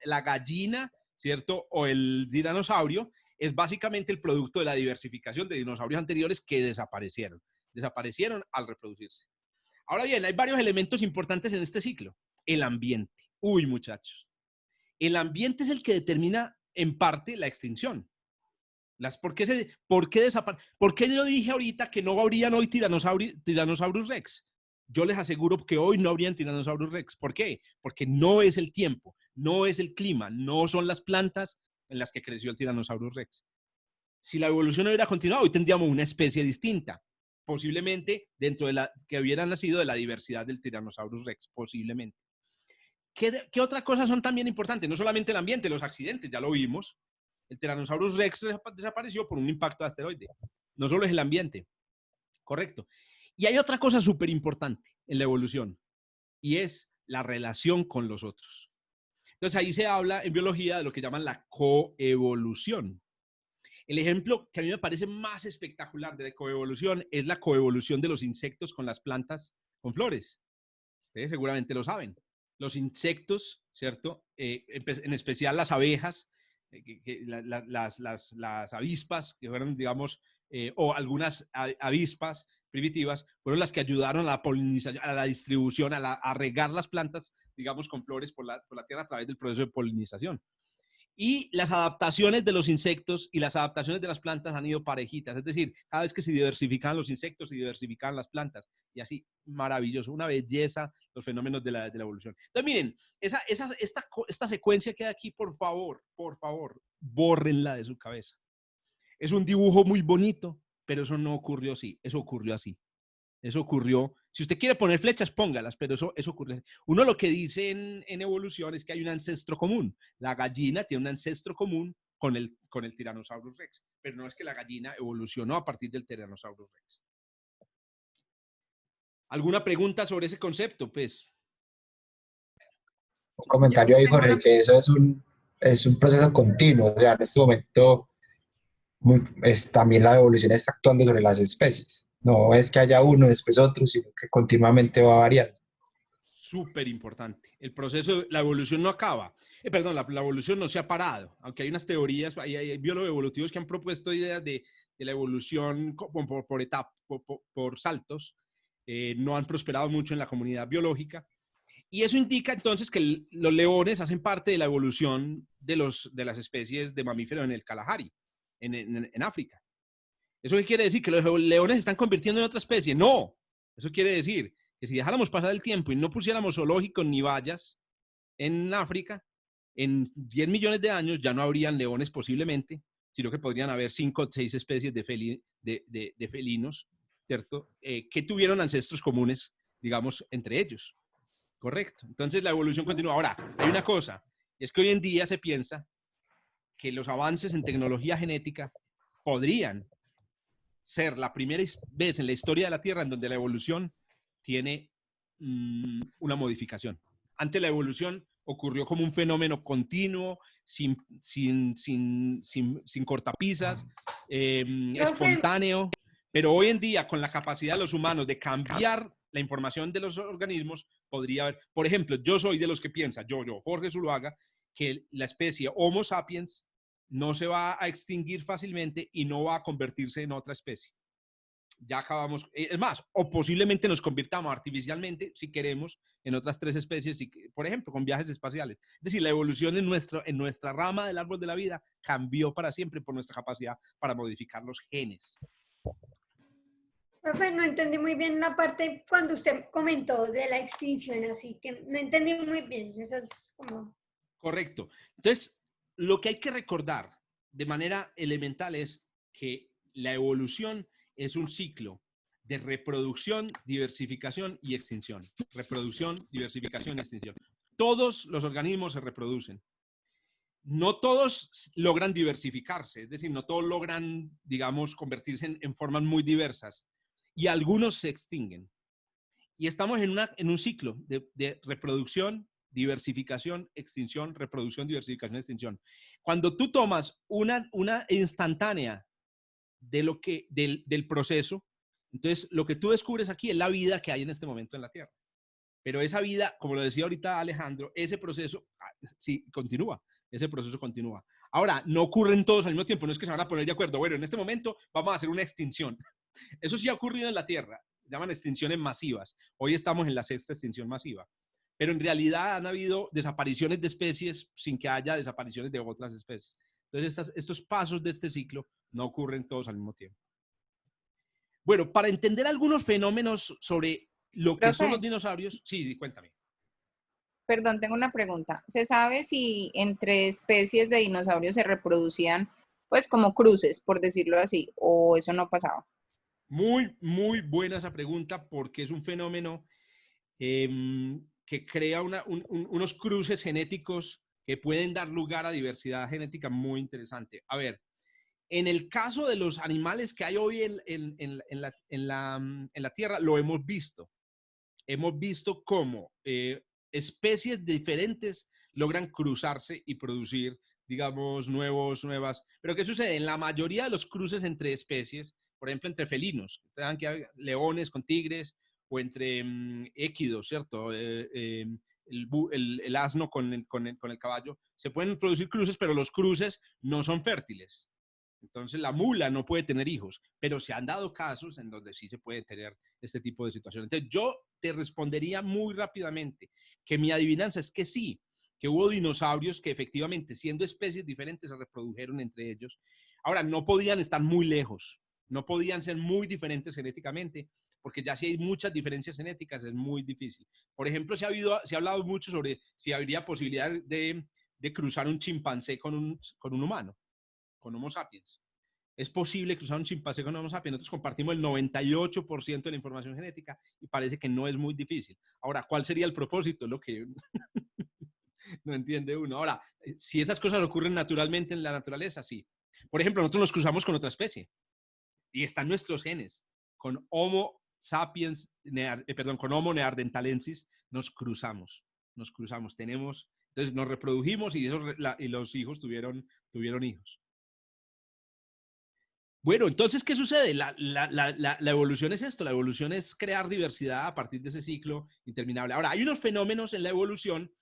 La gallina, ¿cierto? O el tiranosaurio es básicamente el producto de la diversificación de dinosaurios anteriores que desaparecieron al reproducirse. Ahora bien, hay varios elementos importantes en este ciclo. El ambiente. Uy, muchachos. El ambiente es el que determina en parte la extinción. ¿Por qué yo dije ahorita que no habrían hoy Tyrannosaurus rex? Yo les aseguro que hoy no habrían Tyrannosaurus rex. ¿Por qué? Porque no es el tiempo, no es el clima, no son las plantas en las que creció el Tyrannosaurus rex. Si la evolución hubiera continuado, hoy tendríamos una especie distinta, posiblemente dentro de la que hubiera nacido de la diversidad del Tyrannosaurus rex, posiblemente. ¿Qué otras cosas son también importantes? No solamente el ambiente, los accidentes, ya lo vimos. El Tyrannosaurus rex desapareció por un impacto de asteroide. No solo es el ambiente, correcto. Y hay otra cosa súper importante en la evolución, y es la relación con los otros. Entonces ahí se habla en biología de lo que llaman la coevolución. El ejemplo que a mí me parece más espectacular de coevolución es la coevolución de los insectos con las plantas con flores. Ustedes seguramente lo saben. Los insectos, ¿cierto? En especial las abejas, las avispas, que fueron, digamos, o algunas avispas primitivas, fueron las que ayudaron a la polinización, a la distribución, a regar las plantas, digamos, con flores por la tierra a través del proceso de polinización. Y las adaptaciones de los insectos y las adaptaciones de las plantas han ido parejitas. Es decir, cada vez que se diversifican los insectos, se diversifican las plantas. Y así, maravilloso, una belleza los fenómenos de la evolución. Entonces, miren, esta secuencia que hay aquí, por favor, bórrenla de su cabeza. Es un dibujo muy bonito, pero eso no ocurrió así. Eso ocurrió así. Eso ocurrió. Si usted quiere poner flechas, póngalas, pero eso ocurre. Uno lo que dice en evolución es que hay un ancestro común. La gallina tiene un ancestro común con el Tyrannosaurus Rex, pero no es que la gallina evolucionó a partir del Tyrannosaurus Rex. ¿Alguna pregunta sobre ese concepto? Pues. Un comentario ahí, Jorge, que eso es un proceso continuo. O sea, en este momento también la evolución está actuando sobre las especies. No es que haya uno, después otro, sino que continuamente va variando. Súper importante. El proceso, la evolución no acaba. Perdón, la evolución no se ha parado. Aunque hay unas teorías, hay biólogos evolutivos que han propuesto ideas de la evolución por etapas, por saltos. No han prosperado mucho en la comunidad biológica. Y eso indica entonces que los leones hacen parte de la evolución de las especies de mamíferos en el Kalahari, en África. ¿Eso qué quiere decir? ¿Que los leones se están convirtiendo en otra especie? No. Eso quiere decir que si dejáramos pasar el tiempo y no pusiéramos zoológicos ni vallas en África, en 10 millones de años ya no habrían leones posiblemente, sino que podrían haber 5 o 6 especies de felinos, ¿cierto? Que tuvieron ancestros comunes, digamos, entre ellos. Correcto. Entonces la evolución continúa. Ahora, hay una cosa, es que hoy en día se piensa que los avances en tecnología genética podrían ser la primera vez en la historia de la Tierra en donde la evolución tiene una modificación. Antes la evolución ocurrió como un fenómeno continuo, sin cortapisas, espontáneo, pero hoy en día con la capacidad de los humanos de cambiar la información de los organismos, podría haber, por ejemplo, yo soy de los que piensa, Jorge Zuluaga, que la especie Homo sapiens no se va a extinguir fácilmente y no va a convertirse en otra especie. Ya acabamos, es más, o posiblemente nos convirtamos artificialmente, si queremos, en otras 3 especies, por ejemplo, con viajes espaciales. Es decir, la evolución en nuestra rama del árbol de la vida cambió para siempre por nuestra capacidad para modificar los genes. Profe, no entendí muy bien la parte cuando usted comentó de la extinción, así que no entendí muy bien. Eso es como... Correcto. Entonces, lo que hay que recordar de manera elemental es que la evolución es un ciclo de reproducción, diversificación y extinción. Reproducción, diversificación y extinción. Todos los organismos se reproducen. No todos logran diversificarse, es decir, no todos logran, digamos, convertirse en formas muy diversas. Y algunos se extinguen. Y estamos en un ciclo de reproducción, diversificación, extinción, reproducción, diversificación, extinción. Cuando tú tomas una instantánea del proceso, entonces lo que tú descubres aquí es la vida que hay en este momento en la Tierra. Pero esa vida, como lo decía ahorita Alejandro, ese proceso sí continúa, ese proceso continúa. Ahora, no ocurren todos al mismo tiempo, no es que se van a poner de acuerdo, bueno, en este momento vamos a hacer una extinción. Eso sí ha ocurrido en la Tierra, llaman extinciones masivas. Hoy estamos en la 6ª extinción masiva. Pero en realidad han habido desapariciones de especies sin que haya desapariciones de otras especies. Entonces, estos pasos de este ciclo no ocurren todos al mismo tiempo. Bueno, para entender algunos fenómenos sobre lo que son los dinosaurios, sí, cuéntame. Perdón, tengo una pregunta. ¿Se sabe si entre especies de dinosaurios se reproducían, pues, como cruces, por decirlo así, o eso no pasaba? Muy, muy buena esa pregunta porque es un fenómeno que crea unos cruces genéticos que pueden dar lugar a diversidad genética muy interesante. A ver, en el caso de los animales que hay hoy en la Tierra, lo hemos visto. Hemos visto cómo especies diferentes, logran cruzarse y producir, digamos, nuevas. Pero ¿qué sucede? En la mayoría de los cruces entre especies, por ejemplo, entre felinos, que hay leones con tigres, o entre équidos, ¿cierto? El asno con el caballo, se pueden producir cruces, pero los cruces no son fértiles. Entonces la mula no puede tener hijos, pero se han dado casos en donde sí se puede tener este tipo de situaciones. Entonces yo te respondería muy rápidamente que mi adivinanza es que sí, que hubo dinosaurios que efectivamente, siendo especies diferentes, se reprodujeron entre ellos. Ahora, no podían estar muy lejos, no podían ser muy diferentes genéticamente, porque ya si hay muchas diferencias genéticas es muy difícil. Por ejemplo, se ha hablado mucho sobre si habría posibilidad de cruzar un chimpancé con un humano, con Homo sapiens. Es posible cruzar un chimpancé con Homo sapiens. Nosotros compartimos el 98% de la información genética y parece que no es muy difícil. Ahora, ¿cuál sería el propósito? Lo que no entiende uno. Ahora, si esas cosas ocurren naturalmente en la naturaleza, sí. Por ejemplo, nosotros nos cruzamos con otra especie y están nuestros genes. Con Homo sapiens, con Homo neanderthalensis nos cruzamos. Entonces nos reprodujimos y los hijos tuvieron hijos. Bueno, entonces, ¿qué sucede? La evolución es esto, la evolución es crear diversidad a partir de ese ciclo interminable. Ahora, hay unos fenómenos en la evolución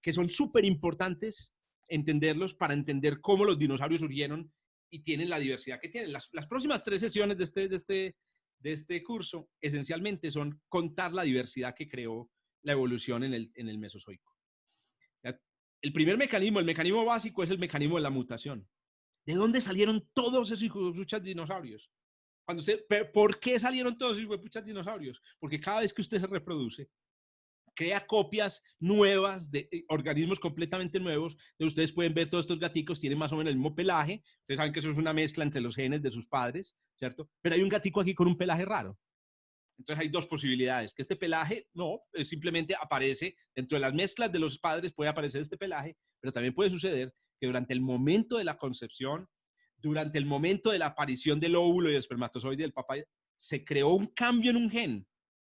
que son súper importantes entenderlos para entender cómo los dinosaurios surgieron y tienen la diversidad que tienen. Las próximas 3 sesiones de este curso, esencialmente, son contar la diversidad que creó la evolución en el Mesozoico. El primer mecanismo, el mecanismo básico, es el mecanismo de la mutación. ¿De dónde salieron todos esos hijuepuchas dinosaurios? ¿Por qué salieron todos esos hijuepuchas dinosaurios? Porque cada vez que usted se reproduce, crea copias nuevas de organismos completamente nuevos. Entonces ustedes pueden ver todos estos gaticos, tienen más o menos el mismo pelaje. Ustedes saben que eso es una mezcla entre los genes de sus padres, ¿cierto? Pero hay un gatico aquí con un pelaje raro. Entonces hay 2 posibilidades, que este pelaje simplemente aparece dentro de las mezclas de los padres, puede aparecer este pelaje, pero también puede suceder que durante el momento de la concepción, durante el momento de la aparición del óvulo y del espermatozoide del papá, se creó un cambio en un gen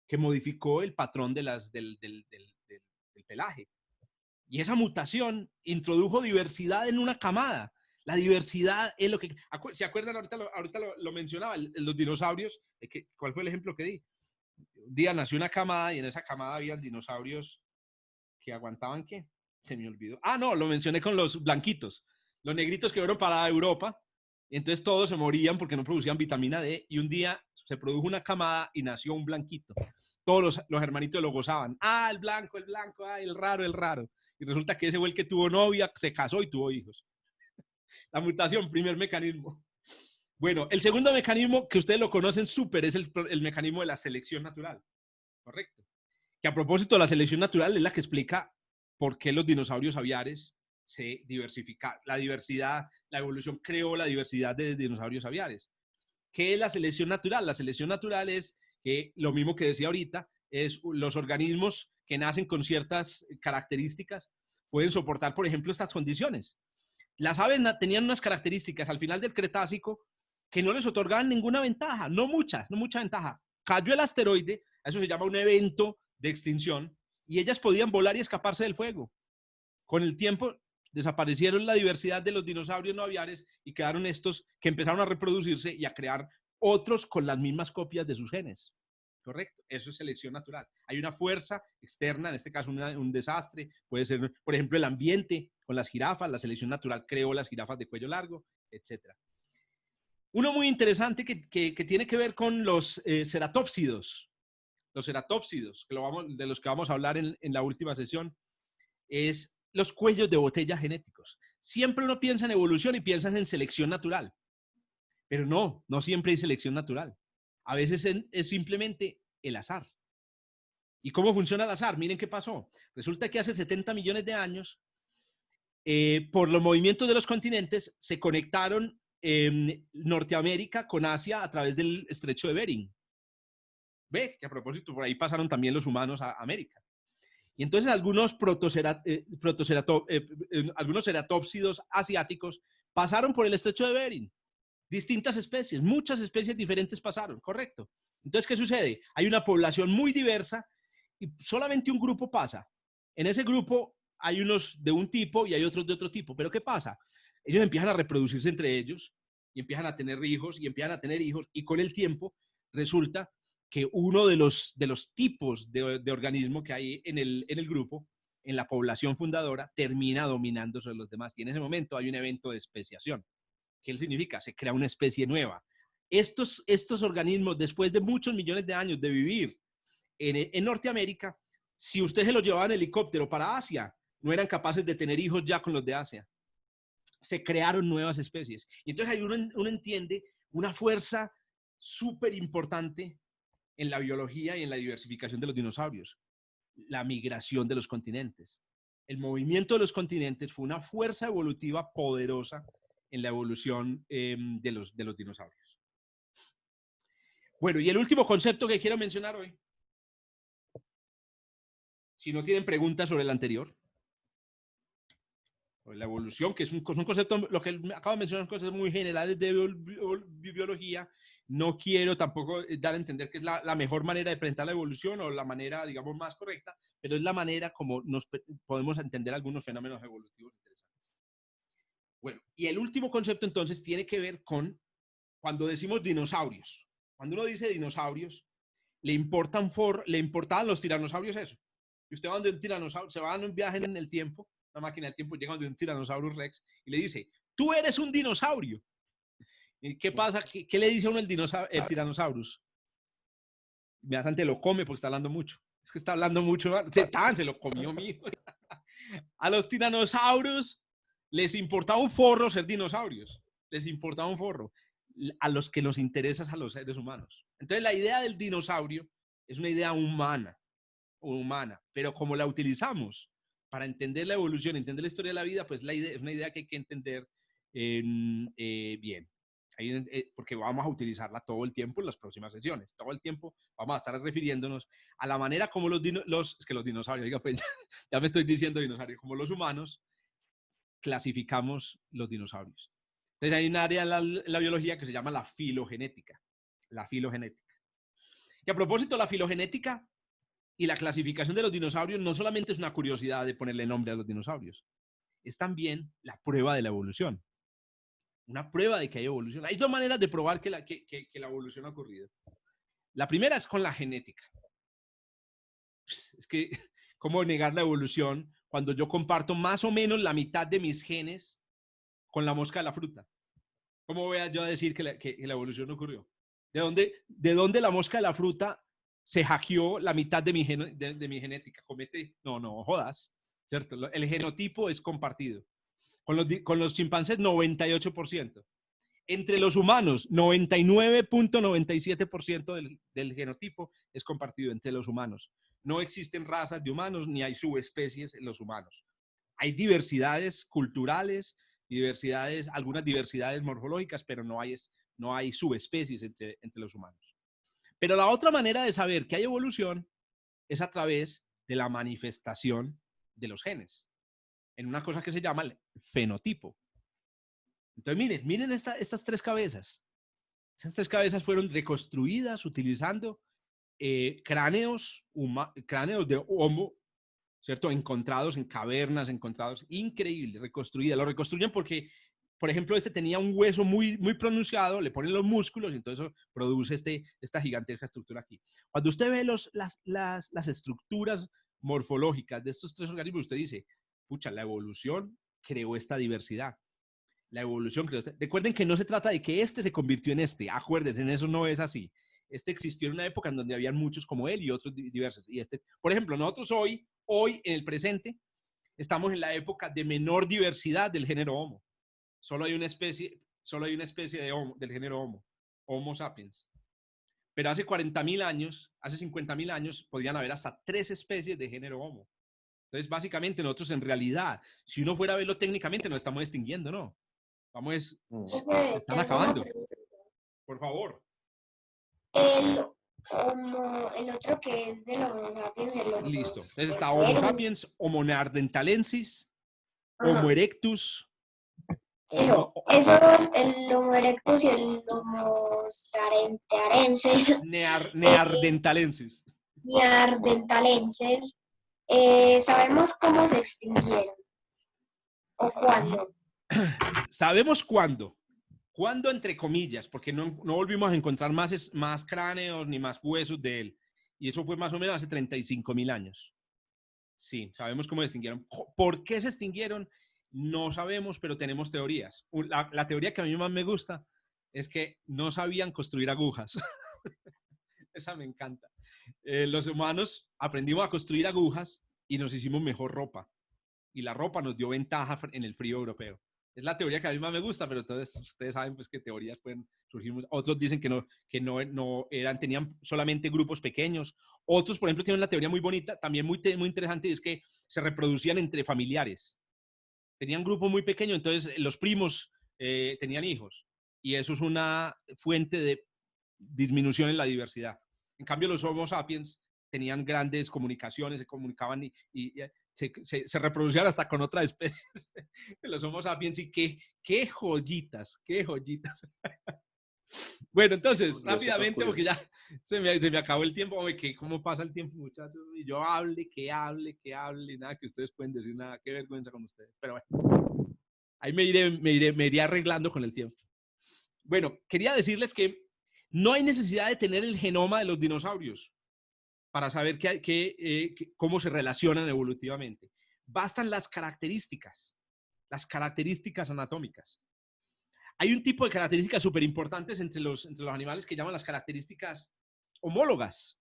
que modificó el patrón del pelaje. Y esa mutación introdujo diversidad en una camada. La diversidad es lo que... ¿Se acuerdan? Ahorita lo mencionaba, los dinosaurios. ¿Cuál fue el ejemplo que di? Un día nació una camada y en esa camada habían dinosaurios que aguantaban, ¿qué? Se me olvidó. No, lo mencioné con los blanquitos. Los negritos que fueron para Europa. Y entonces todos se morían porque no producían vitamina D. Y un día se produjo una camada y nació un blanquito. Todos los hermanitos lo gozaban. El blanco, el raro. Y resulta que ese fue el que tuvo novia, se casó y tuvo hijos. La mutación, primer mecanismo. Bueno, el segundo mecanismo que ustedes lo conocen súper es el mecanismo de la selección natural. Correcto. Que a propósito, la selección natural es la que explica por qué los dinosaurios aviares se diversificaron. La evolución creó la diversidad de dinosaurios aviares. ¿Qué es la selección natural? La selección natural es lo mismo que decía ahorita, es los organismos que nacen con ciertas características pueden soportar, por ejemplo, estas condiciones. Las aves tenían unas características al final del Cretácico que no les otorgaban ninguna ventaja, no mucha ventaja. Cayó el asteroide, eso se llama un evento de extinción, y ellas podían volar y escaparse del fuego. Con el tiempo desaparecieron la diversidad de los dinosaurios no aviares y quedaron estos que empezaron a reproducirse y a crear otros con las mismas copias de sus genes. ¿Correcto? Eso es selección natural. Hay una fuerza externa, en este caso un desastre, puede ser, por ejemplo, el ambiente con las jirafas, la selección natural creó las jirafas de cuello largo, etc. Uno muy interesante que tiene que ver con los ceratópsidos. Los ceratópsidos, de los que vamos a hablar en la última sesión, es los cuellos de botella genéticos. Siempre uno piensa en evolución y piensa en selección natural, pero no siempre hay selección natural. A veces es simplemente el azar. ¿Y cómo funciona el azar? Miren qué pasó. Resulta que hace 70 millones de años, por los movimientos de los continentes, se conectaron Norteamérica con Asia a través del estrecho de Bering. Ve que a propósito, por ahí pasaron también los humanos a América. Y entonces algunos ceratópsidos asiáticos pasaron por el estrecho de Bering. Distintas especies, muchas especies diferentes pasaron, correcto. Entonces, ¿qué sucede? Hay una población muy diversa y solamente un grupo pasa. En ese grupo hay unos de un tipo y hay otros de otro tipo. Pero ¿qué pasa? Ellos empiezan a reproducirse entre ellos y empiezan a tener hijos y empiezan a tener hijos y con el tiempo resulta que uno de los tipos de organismo que hay en el grupo, en la población fundadora, termina dominando sobre los demás. Y en ese momento hay un evento de especiación. ¿Qué significa? Se crea una especie nueva. Estos organismos, después de muchos millones de años de vivir en Norteamérica, si usted se los llevaba en helicóptero para Asia, no eran capaces de tener hijos ya con los de Asia. Se crearon nuevas especies. Y entonces ahí uno entiende una fuerza súper importante en la biología y en la diversificación de los dinosaurios. La migración de los continentes. El movimiento de los continentes fue una fuerza evolutiva poderosa en la evolución de los dinosaurios. Bueno, y el último concepto que quiero mencionar hoy, si no tienen preguntas sobre el anterior, sobre la evolución, que es un concepto, lo que acabo de mencionar, son cosas muy generales de biología. No quiero tampoco dar a entender que es la mejor manera de presentar la evolución o la manera, digamos, más correcta, pero es la manera como nos podemos entender algunos fenómenos evolutivos interesantes. Bueno, y el último concepto entonces tiene que ver con cuando decimos dinosaurios. Cuando uno dice dinosaurios, le importaban los tiranosaurios eso. Y usted va donde un tiranosaurio, se va en un viaje en el tiempo, una máquina del tiempo, llega donde un Tyrannosaurus Rex y le dice, tú eres un dinosaurio. ¿Y qué pasa? ¿Qué le dice a uno el Tyrannosaurus? Inmediatamente lo come porque está hablando mucho. Es que está hablando mucho. Se lo comió mi hijo. A los tiranosaurios les importaba un forro ser dinosaurios. Les importaba un forro. A los que nos interesa es a los seres humanos. Entonces la idea del dinosaurio es una idea humana, pero como la utilizamos para entender la evolución, entender la historia de la vida, pues es una idea que hay que entender bien. Porque vamos a utilizarla todo el tiempo en las próximas sesiones. Todo el tiempo vamos a estar refiriéndonos a la manera como los dinosaurios, diga, pues, ya me estoy diciendo dinosaurios, como los humanos clasificamos los dinosaurios. Entonces hay un área en la biología que se llama la filogenética. La filogenética. Y a propósito, la filogenética y la clasificación de los dinosaurios no solamente es una curiosidad de ponerle nombre a los dinosaurios, es también la prueba de la evolución. Una prueba de que hay evolución. Hay dos maneras de probar que la evolución ha ocurrido. La primera es con la genética. Es que, ¿cómo negar la evolución cuando yo comparto más o menos la mitad de mis genes con la mosca de la fruta? ¿Cómo voy yo a decir que la evolución ocurrió? ¿De dónde la mosca de la fruta se hackeó la mitad de mi genética? No jodas, ¿cierto? El genotipo es compartido. Con los chimpancés, 98%. Entre los humanos, 99.97% del genotipo es compartido entre los humanos. No existen razas de humanos ni hay subespecies en los humanos. Hay diversidades culturales, algunas diversidades morfológicas, pero no hay subespecies entre los humanos. Pero la otra manera de saber que hay evolución es a través de la manifestación de los genes, en una cosa que se llama el fenotipo. Entonces, miren estas tres cabezas. Esas tres cabezas fueron reconstruidas utilizando cráneos de Homo, ¿cierto? Encontrados en cavernas, increíble, reconstruidas. Lo reconstruyen porque, por ejemplo, este tenía un hueso muy, muy pronunciado, le ponen los músculos y entonces eso produce esta gigantesca estructura aquí. Cuando usted ve las estructuras morfológicas de estos tres organismos, usted dice, pucha, la evolución creó esta diversidad. La evolución creó esta. Recuerden que no se trata de que este se convirtió en este. Acuérdense, en eso no es así. Este existió en una época en donde habían muchos como él y otros diversos. Y por ejemplo, nosotros hoy, en el presente, estamos en la época de menor diversidad del género Homo. Solo hay una especie del género Homo, Homo sapiens. Pero hace 40.000 años, hace 50.000 años, podían haber hasta 3 especies de género Homo. Entonces, básicamente, nosotros en realidad, si uno fuera a verlo técnicamente, nos estamos extinguiendo, ¿no? Se están acabando. Por favor. El otro que es del Homo sapiens. Listo. Entonces está Homo sapiens, Homo neanderthalensis, Homo erectus. Eso es el Homo erectus y el Homo sarentensis. Neanderthalensis. Neanderthalensis. ¿Sabemos cómo se extinguieron? ¿O cuándo? Sabemos cuándo. ¿Cuándo, entre comillas? Porque no volvimos a encontrar más cráneos ni más huesos de él. Y eso fue más o menos hace 35.000 años. Sí, sabemos cómo se extinguieron. ¿Por qué se extinguieron? No sabemos, pero tenemos teorías. La teoría que a mí más me gusta es que no sabían construir agujas. Esa me encanta. Los humanos aprendimos a construir agujas y nos hicimos mejor ropa. Y la ropa nos dio ventaja en el frío europeo. Es la teoría que a mí más me gusta, pero entonces ustedes saben pues que teorías pueden surgir. Otros dicen que no eran, tenían solamente grupos pequeños. Otros, por ejemplo, tienen una teoría muy bonita, también muy interesante, y es que se reproducían entre familiares. Tenían grupos muy pequeños, entonces los primos tenían hijos. Y eso es una fuente de disminución en la diversidad. En cambio, los Homo sapiens tenían grandes comunicaciones, se comunicaban y se reproducían hasta con otras especies de los Homo sapiens. Y qué joyitas, qué joyitas. Bueno, entonces, rápidamente, porque ya se me acabó el tiempo. Oye, ¿cómo pasa el tiempo, muchachos? Y yo hable, nada que ustedes pueden decir, nada, qué vergüenza con ustedes. Pero bueno, ahí me iré arreglando con el tiempo. Bueno, quería decirles que no hay necesidad de tener el genoma de los dinosaurios para saber cómo se relacionan evolutivamente. Bastan las características anatómicas. Hay un tipo de características súper importantes entre los animales que llaman las características homólogas.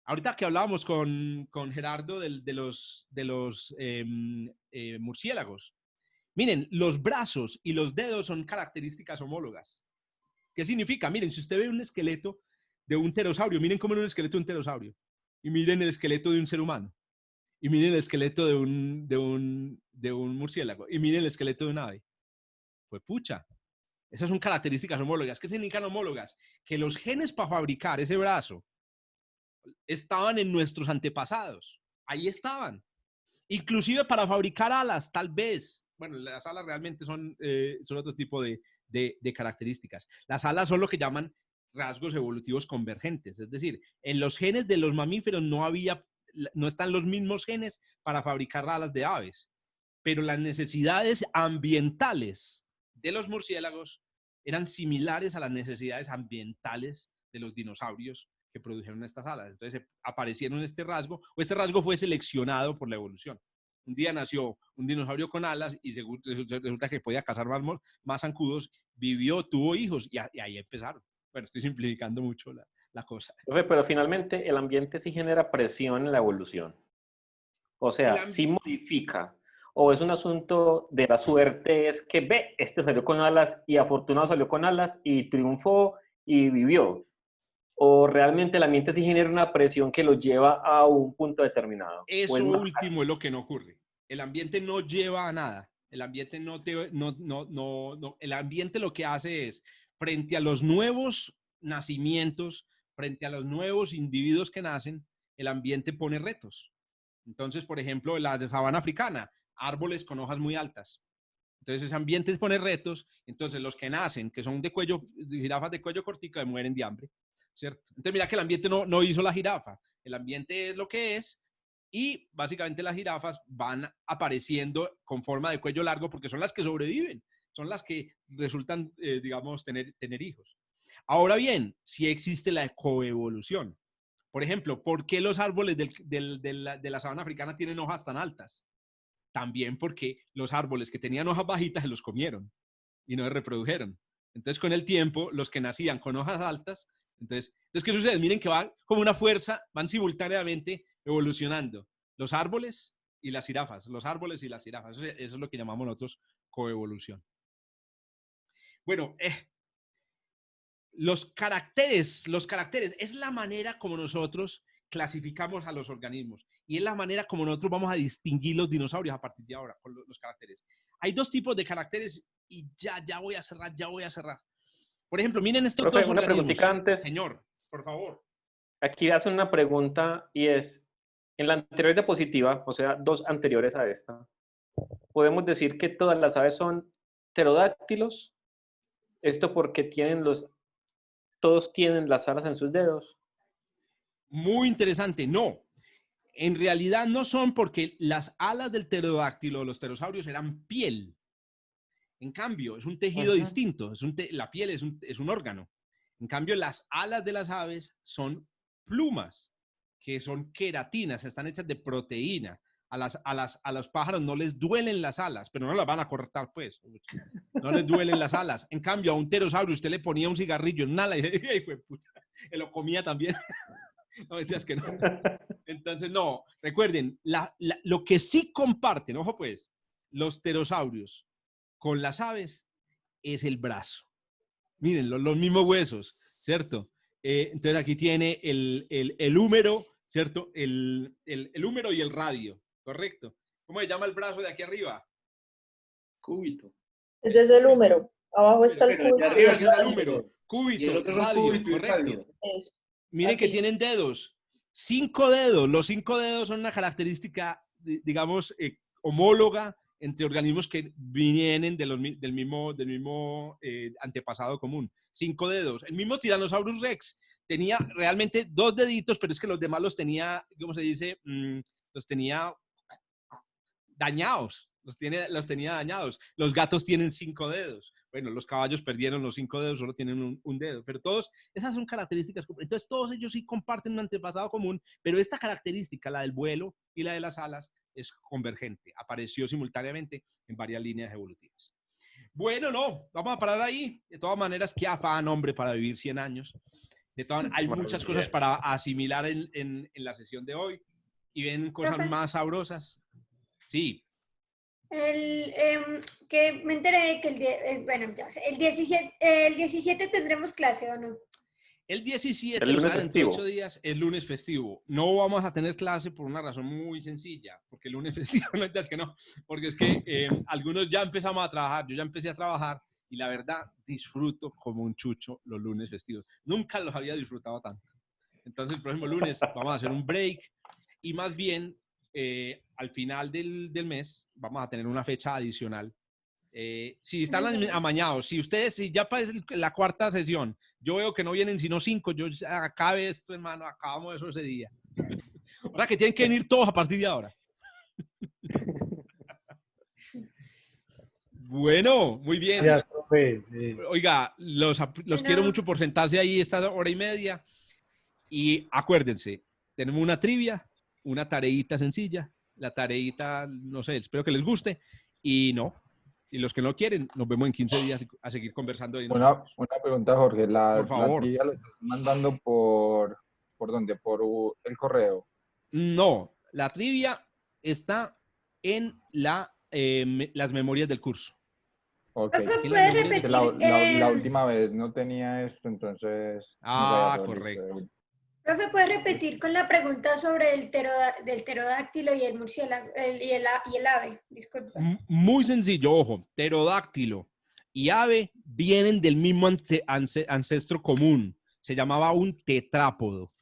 Ahorita que hablábamos con Gerardo de los murciélagos. Miren, los brazos y los dedos son características homólogas. ¿Qué significa? Miren, si usted ve un esqueleto de un pterosaurio, miren cómo era un esqueleto de un pterosaurio. Y miren el esqueleto de un ser humano. Y miren el esqueleto de un murciélago. Y miren el esqueleto de un ave. Pues pucha. Esas son características homólogas. ¿Qué significan homólogas? Que los genes para fabricar ese brazo estaban en nuestros antepasados. Ahí estaban. Inclusive para fabricar alas, tal vez. Bueno, las alas realmente son otro tipo de características. Las alas son lo que llaman rasgos evolutivos convergentes. Es decir, en los genes de los mamíferos no están los mismos genes para fabricar alas de aves. Pero las necesidades ambientales de los murciélagos eran similares a las necesidades ambientales de los dinosaurios que produjeron estas alas. Entonces aparecieron este rasgo, o este rasgo fue seleccionado por la evolución. Un día nació un dinosaurio con alas y resulta que podía cazar más zancudos, vivió, tuvo hijos y ahí empezaron. Bueno, estoy simplificando mucho la cosa. Pero finalmente el ambiente sí genera presión en la evolución. O sea, sí modifica. O es un asunto de la suerte, es que este salió con alas y afortunado salió con alas y triunfó y vivió. O realmente el ambiente sí genera una presión que lo lleva a un punto determinado. Eso último es lo que no ocurre. El ambiente no lleva a nada. El ambiente el ambiente lo que hace es, frente a los nuevos nacimientos, frente a los nuevos individuos que nacen, el ambiente pone retos. Entonces, por ejemplo, la de sabana africana, árboles con hojas muy altas. Entonces, ese ambiente pone retos. Entonces, los que nacen, que son de jirafas de cuello cortico, mueren de hambre, ¿cierto? Entonces, mira que el ambiente no hizo la jirafa. El ambiente es lo que es y básicamente las jirafas van apareciendo con forma de cuello largo porque son las que sobreviven, son las que resultan, digamos, tener hijos. Ahora bien, sí existe la coevolución. Por ejemplo, ¿por qué los árboles de la sabana africana tienen hojas tan altas? También porque los árboles que tenían hojas bajitas se los comieron y no se reprodujeron. Entonces, con el tiempo, los que nacían con hojas altas, entonces ¿qué sucede? Miren que va como una fuerza, van simultáneamente evolucionando. Los árboles y las jirafas, los árboles y las jirafas. Eso es lo que llamamos nosotros coevolución. Bueno, los caracteres es la manera como nosotros clasificamos a los organismos y es la manera como nosotros vamos a distinguir los dinosaurios a partir de ahora con los caracteres. Hay dos tipos de caracteres y ya voy a cerrar. Por ejemplo, miren estos dos una organismos. Preguntita antes. Señor, por favor. Aquí hacen una pregunta y es, en la anterior diapositiva, o sea, dos anteriores a esta, ¿podemos decir que todas las aves son pterodáctilos? ¿Esto porque todos tienen las alas en sus dedos? Muy interesante. No. En realidad no son, porque las alas del pterodáctilo, los pterosaurios, eran piel. En cambio, es un tejido distinto. La piel es un órgano. En cambio, las alas de las aves son plumas, que son queratinas, están hechas de proteína. A los pájaros no les duelen las alas, pero no las van a cortar, pues. No les duelen las alas. En cambio, a un pterosaurio usted le ponía un cigarrillo en una ala y él lo comía también. No, mentiras que no. Entonces, no, recuerden, lo que sí comparten, ojo pues, los pterosaurios con las aves es el brazo. Miren, los mismos huesos, ¿cierto? Entonces aquí tiene el húmero, ¿cierto? El húmero y el radio, ¿correcto? ¿Cómo se llama el brazo de aquí arriba? Cúbito. Ese es el húmero. Abajo está el Pero cúbito. de arriba Ese es el húmero. Cúbito, Y el otro es un radio, cúbito y correcto. radio. Eso. Miren que Así. tienen dedos. 5 dedos. Los 5 dedos son una característica, digamos, homóloga entre organismos que vienen del mismo antepasado común. 5 dedos. El mismo Tyrannosaurus Rex tenía realmente 2 deditos, pero es que los demás los tenía, ¿cómo se dice? Los tenía dañados. Los tenía dañados. Los gatos tienen 5 dedos. Bueno, los caballos perdieron los 5 dedos, solo tienen un dedo. Pero esas son características. Entonces, todos ellos sí comparten un antepasado común, pero esta característica, la del vuelo y la de las alas, es convergente. Apareció simultáneamente en varias líneas evolutivas. Bueno, no, vamos a parar ahí. De todas maneras, qué afán, hombre, para vivir 100 años. Hay muchas cosas para asimilar en la sesión de hoy. Y ven cosas Profe. más sabrosas. Sí. Que me enteré que el 17 tendremos clase, ¿o no? El 17, El lunes o sea, dentro de festivo. 8 días, es lunes festivo. No vamos a tener clase por una razón muy sencilla, porque el lunes festivo, no es que no, porque es que algunos ya empezamos a trabajar, yo ya empecé a trabajar y la verdad disfruto como un chucho los lunes festivos. Nunca los había disfrutado tanto. Entonces el próximo lunes vamos a hacer un break y más bien al final del mes vamos a tener una fecha adicional. Si están amañados, si ya para la 4ª sesión, yo veo que no vienen sino 5, yo acabe esto, hermano, acabamos eso ese día. Ahora que tienen que venir todos a partir de ahora. Bueno, muy bien. Gracias, profe. Oiga, los quiero mucho por sentarse ahí esta hora y media. Y acuérdense, tenemos una trivia, una tareita sencilla. La tareita, no sé, espero que les guste. Y los que no quieren, nos vemos en 15 días a seguir conversando. Una pregunta, Jorge. Por favor. ¿La trivia la estás mandando por dónde? ¿Por el correo? No, la trivia está en las memorias del curso. Ok. Profe, ¿puedes repetir? La última vez no tenía esto, entonces... Correcto. Profe, ¿puedes repetir con la pregunta sobre el pterodáctilo y el murciélago y el ave? Disculpa. Muy sencillo, ojo. Pterodáctilo y ave vienen del mismo ancestro común. Se llamaba un tetrápodo.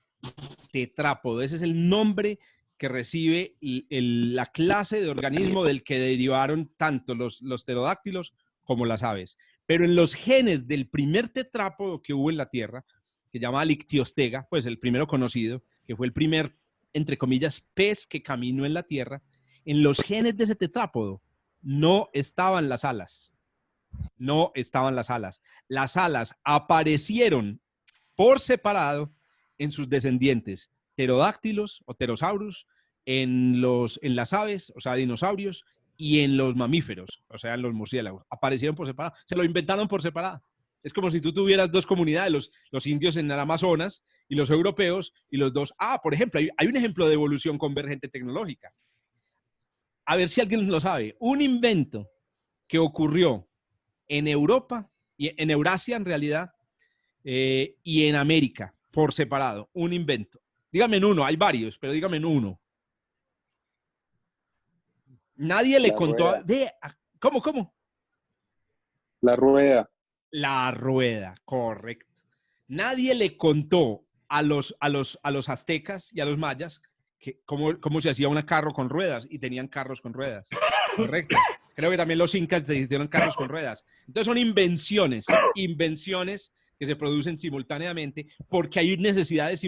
Tetrápodo, ese es el nombre que recibe la clase de organismo del que derivaron tanto los pterodáctilos como las aves. Pero en los genes del primer tetrápodo que hubo en la Tierra, que se llama Lictiostega, pues el primero conocido, que fue el primer, entre comillas, pez que caminó en la Tierra, en los genes de ese tetrápodo no estaban las alas. No estaban las alas. Las alas aparecieron por separado en sus descendientes, pterodáctilos o pterosaurus, en las aves, o sea, dinosaurios, y en los mamíferos, o sea, en los murciélagos. Aparecieron por separado. Se lo inventaron por separado. Es como si tú tuvieras dos comunidades, los indios en el Amazonas y los europeos, y los dos. Por ejemplo, hay un ejemplo de evolución convergente tecnológica. A ver si alguien lo sabe. Un invento que ocurrió en Europa, y en Eurasia en realidad, y en América, por separado. Un invento. Dígame en uno, hay varios, pero dígame en uno. Nadie le contó. ¿Cómo? La rueda. La rueda, correcto. Nadie le contó a los aztecas y a los mayas cómo se hacía un carro con ruedas, y tenían carros con ruedas. Correcto. Creo que también los incas hicieron carros con ruedas. Entonces son invenciones que se producen simultáneamente porque hay necesidades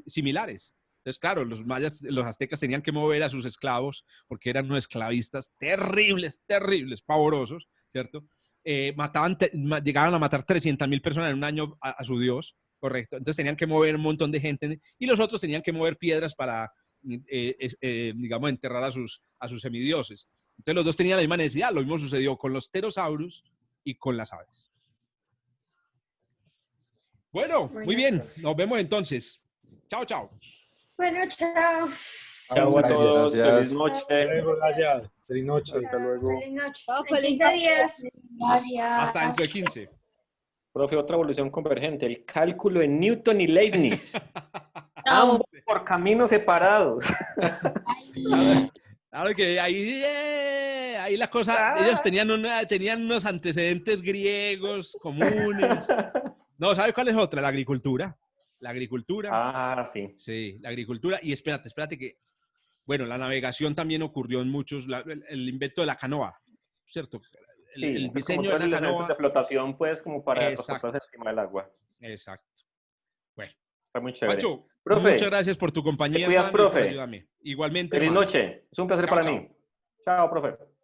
similares. Entonces, claro, los mayas, los aztecas tenían que mover a sus esclavos porque eran unos esclavistas terribles, terribles, pavorosos, ¿cierto? Llegaban a matar 300.000 personas en un año a su dios, correcto. Entonces tenían que mover un montón de gente y los otros tenían que mover piedras para, digamos, enterrar a sus semidioses. Entonces los dos tenían la misma necesidad. Lo mismo sucedió con los pterosaurus y con las aves. Bueno, muy bien. Nos vemos entonces. Chao, chao. Bueno, chao. Chao a todos. Feliz noche. Gracias. Feliz noche. Hasta luego. Feliz noche. Chao, En feliz 15 noche. días. Gracias. Hasta dentro de 15. Profe, otra evolución convergente, el cálculo en Newton y Leibniz. Chao. Ambos por caminos separados. Claro que ahí las cosas, ellos tenían unos antecedentes griegos comunes. No, ¿sabes cuál es otra? La agricultura. La agricultura. Ah, sí. Sí, la agricultura. Y espérate que, bueno, la navegación también ocurrió en muchos, el invento de la canoa, ¿cierto? El pues diseño como de la todos los elementos canoa. de flotación, pues, como para Exacto. transportarse encima del agua. Exacto. Bueno. Fue muy chévere. Pacho, Profe, muchas gracias por tu compañía, te cuidas, hermano, y por profe. ayudarme. Igualmente, Feliz hermano. noche. Es un placer Chao, para chao. mí. Chao, profe.